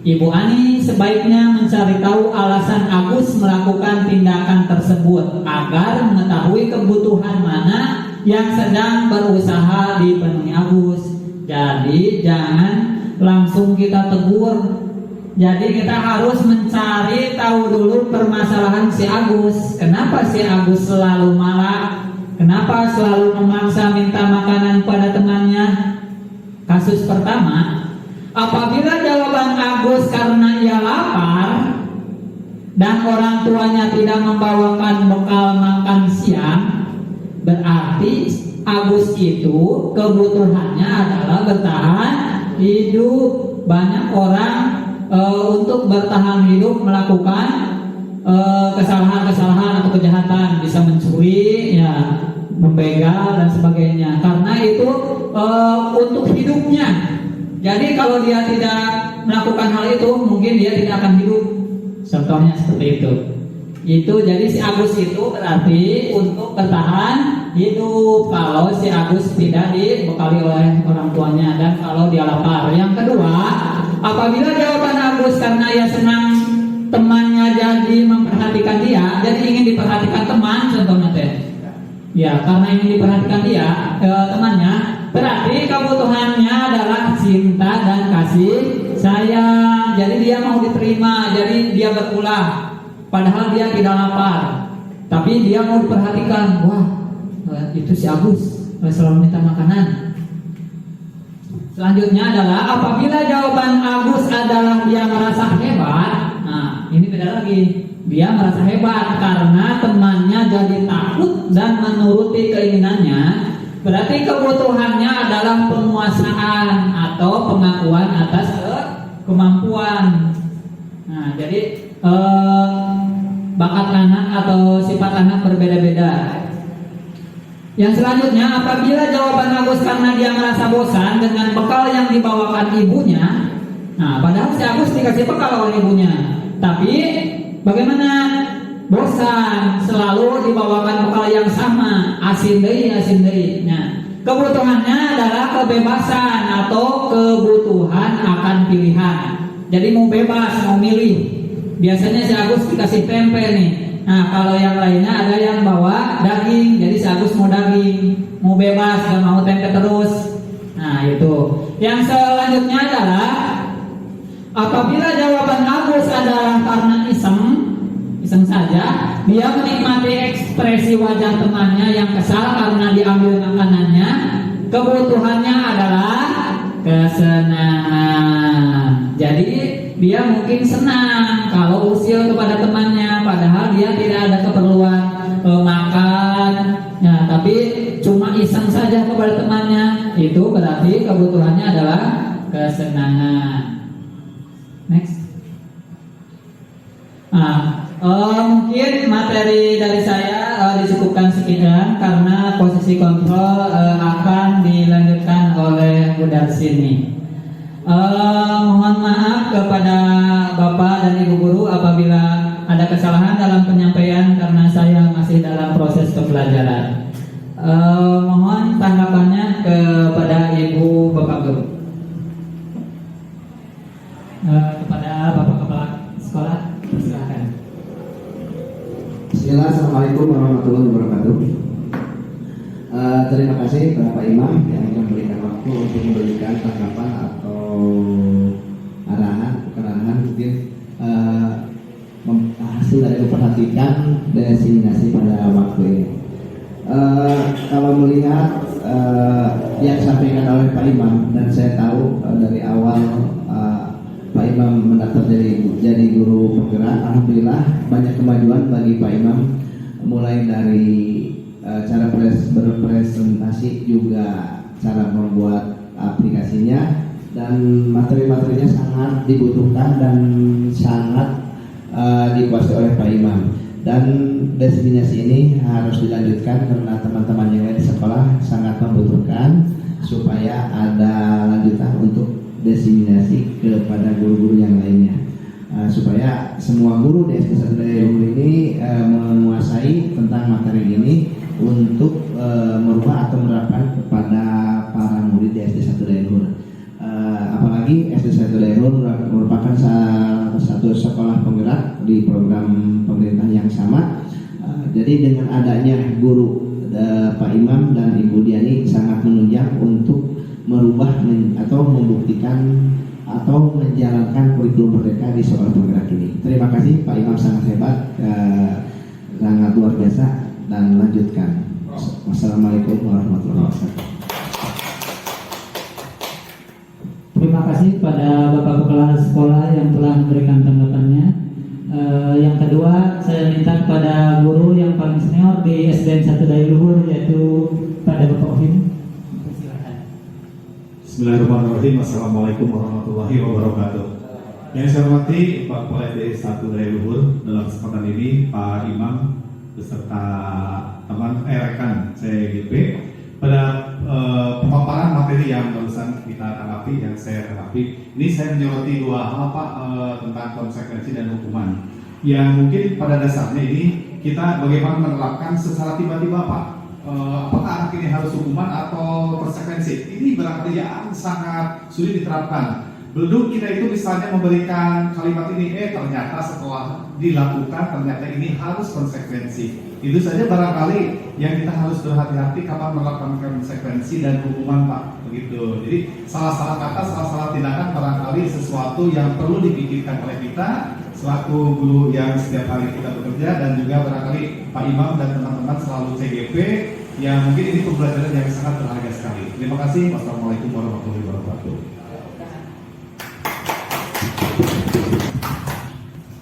Ibu Ani sebaiknya mencari tahu alasan Agus melakukan tindakan tersebut agar mengetahui kebutuhan mana yang sedang berusaha dipenuhi Agus. Jadi jangan langsung kita tegur Jadi kita harus mencari tahu dulu permasalahan si Agus. Kenapa si Agus selalu marah? Kenapa selalu memaksa minta makanan pada temannya? Kasus pertama, apabila jawaban Agus karena ia lapar dan orang tuanya tidak membawakan bekal makan siang, berarti Agus itu kebutuhannya adalah bertahan hidup. Banyak orang untuk bertahan hidup melakukan kesalahan-kesalahan atau kejahatan, bisa mencuri, ya, membegal dan sebagainya. Karena itu untuk hidupnya. Jadi kalau dia tidak melakukan hal itu, mungkin dia tidak akan hidup. Contohnya seperti itu. Itu jadi si Agus itu berarti untuk bertahan hidup kalau si Agus tidak dibekali oleh orang tuanya dan kalau dia lapar. Yang kedua, apabila jawaban Agus karena ia senang temannya jadi memperhatikan dia, jadi ingin diperhatikan teman, contohnya teh. Ya, karena ingin diperhatikan dia temannya, berarti kebutuhannya adalah cinta dan kasih sayang. Jadi dia mau diterima, jadi dia berulah. Padahal dia tidak lapar, tapi dia mau diperhatikan. Wah, itu si Agus selalu minta makanan. Selanjutnya adalah apabila jawaban Agus adalah dia merasa hebat. Nah, ini beda lagi. Dia merasa hebat karena temannya jadi takut dan menuruti keinginannya. Berarti kebutuhannya adalah penguasaan atau pengakuan atas kemampuan. Nah, jadi bakat anak atau sifat anak berbeda-beda. Yang selanjutnya, apabila jawaban Agus karena dia merasa bosan dengan bekal yang dibawakan ibunya. Nah, padahal si Agus dikasih bekal oleh ibunya, tapi bagaimana? Bosan, selalu dibawakan bekal yang sama, asin deui. Nah, kebutuhannya adalah kebebasan atau kebutuhan akan pilihan. Jadi mau bebas, mau milih. Biasanya si Agus dikasih tempe nih. Nah, kalau yang lainnya ada yang bawa daging, jadi si Agus mau daging, mau bebas, gak mau tempe terus. Nah, itu. Yang selanjutnya adalah apabila jawaban Agus adalah karena iseng saja, dia menikmati ekspresi wajah temannya yang kesal karena diambil makanannya. Kebutuhannya adalah kesenangan. Jadi dia mungkin senang kalau usil kepada temannya, padahal dia tidak ada keperluan makan, ya, tapi cuma iseng saja kepada temannya. Itu berarti kebutuhannya adalah kesenangan. Next. Mungkin materi dari saya dicukupkan sekian karena posisi kontrol akan dilanjutkan oleh Bu Darsini. Mohon maaf kepada Bapak dan Ibu Guru apabila ada kesalahan dalam penyampaian karena saya masih dalam proses pembelajaran. Mohon tanggapannya kepada Ibu Bapak Guru. Kepada Bapak Kepala Sekolah, silakan. Bismillah, Assalamualaikum warahmatullahi wabarakatuh. Terima kasih Bapak Imam yang memberikan waktu untuk memberikan tanggapan atau arahan mungkin hasil dari memperhatikan diseminasi pada waktu ini. Kalau melihat yang disampaikan oleh Pak Imam, dan saya tahu dari awal Pak Imam mendaftar jadi guru penggerak, alhamdulillah banyak kemajuan bagi Pak Imam, mulai dari cara berpresentasi juga cara membuat aplikasinya, dan materi-materinya sangat dibutuhkan dan sangat dikuasai oleh Pak Imam. Dan diseminasi ini harus dilanjutkan karena teman-teman yang lain di sekolah sangat membutuhkan supaya ada lanjutan untuk diseminasi kepada guru-guru yang lainnya, supaya semua guru di SD 1 Daerah ini menguasai tentang materi ini untuk merubah atau menerapkan kepada para murid di SD 1 Daerah. Apalagi SD 1 Daerah merupakan salah satu sekolah penggerak di program pemerintah yang sama. Jadi dengan adanya guru Pak Imam dan Ibu Diani sangat menunjang untuk merubah atau membuktikan atau menjalankan kurikulum Merdeka di sekolah penggerak ini. Terima kasih Pak Imam, sangat hebat, sangat luar biasa, dan lanjutkan. Wassalamualaikum warahmatullahi wabarakatuh. Terima kasih kepada Bapak Kepala Sekolah yang telah memberikan tanggapannya. Yang kedua, saya minta kepada guru yang paling senior di SDN 1 Daya Luhur, yaitu pada Bapak Ohim. Silakan. Bismillahirrahmanirrahim. Assalamualaikum warahmatullahi wabarakatuh. Yang saya hormati Pak Kepala SD 1 Daya Luhur, dalam kesempatan ini Pak Imam beserta teman rekan CGP pada pemaparan materi yang barusan kita tanggapi, yang saya tanggapi. Ini saya menyoroti dua hal Pak, tentang konsekuensi dan hukuman. Yang mungkin pada dasarnya ini kita bagaimana menerapkan secara tiba-tiba Pak. Apakah anak ini harus hukuman atau konsekuensi? Ini barangkali yang sangat sulit diterapkan. Belum kita itu misalnya memberikan kalimat ini, ternyata setelah dilakukan ternyata ini harus konsekuensi. Itu saja barangkali yang kita harus berhati-hati kapan melakukan konsekuensi dan hukuman Pak, begitu. Jadi salah-salah kata, salah-salah tindakan barangkali sesuatu yang perlu dipikirkan oleh kita selaku guru yang setiap hari kita bekerja, dan juga barangkali Pak Imam dan teman-teman selalu CGP yang mungkin ini pembelajaran yang sangat berharga sekali. Terima kasih. Wassalamualaikum warahmatullahi wabarakatuh.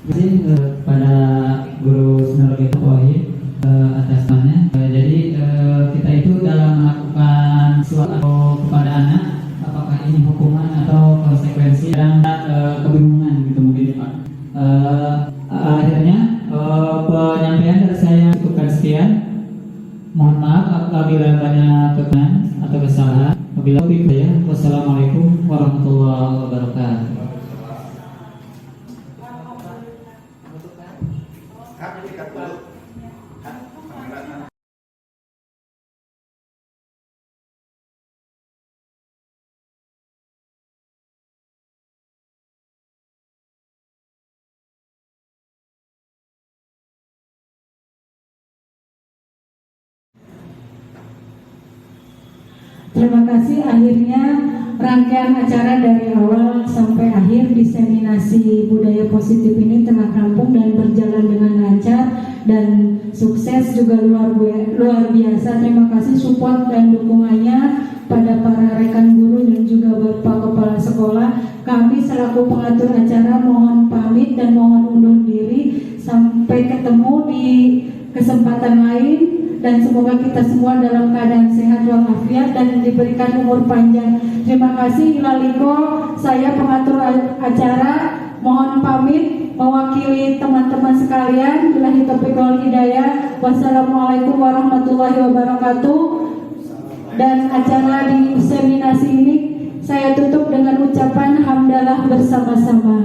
Terima kasih kepada Guru Senior kita Wahid atas tanya. Jadi kita itu dalam melakukan suatu kepada anak, apakah ini hukuman atau konsekuensi, dan kebingungan gitu mungkin Pak. Akhirnya penyampaian dari saya cukupkan sekian. Mohon maaf apabila banyak kekurangan atau kesalahan. Wabillahi taufiq. Wassalamualaikum warahmatullahi wabarakatuh. Terima kasih. Akhirnya rangkaian acara dari awal sampai akhir diseminasi budaya positif ini telah rampung dan berjalan dengan lancar dan sukses juga luar biasa. Terima kasih support dan dukungannya pada para rekan guru dan juga Bapak Kepala Sekolah. Kami selaku pengatur acara mohon pamit dan mohon undur diri. Sampai ketemu di kesempatan lain, dan semoga kita semua dalam keadaan sehat walafiat dan diberikan umur panjang. Terima kasih. Ilaliko, saya pengatur acara mohon pamit mewakili teman-teman sekalian. Billahi taufiq wal hidayah. Wassalamualaikum warahmatullahi wabarakatuh. Dan acara di seminasi ini saya tutup dengan ucapan hamdalah bersama-sama.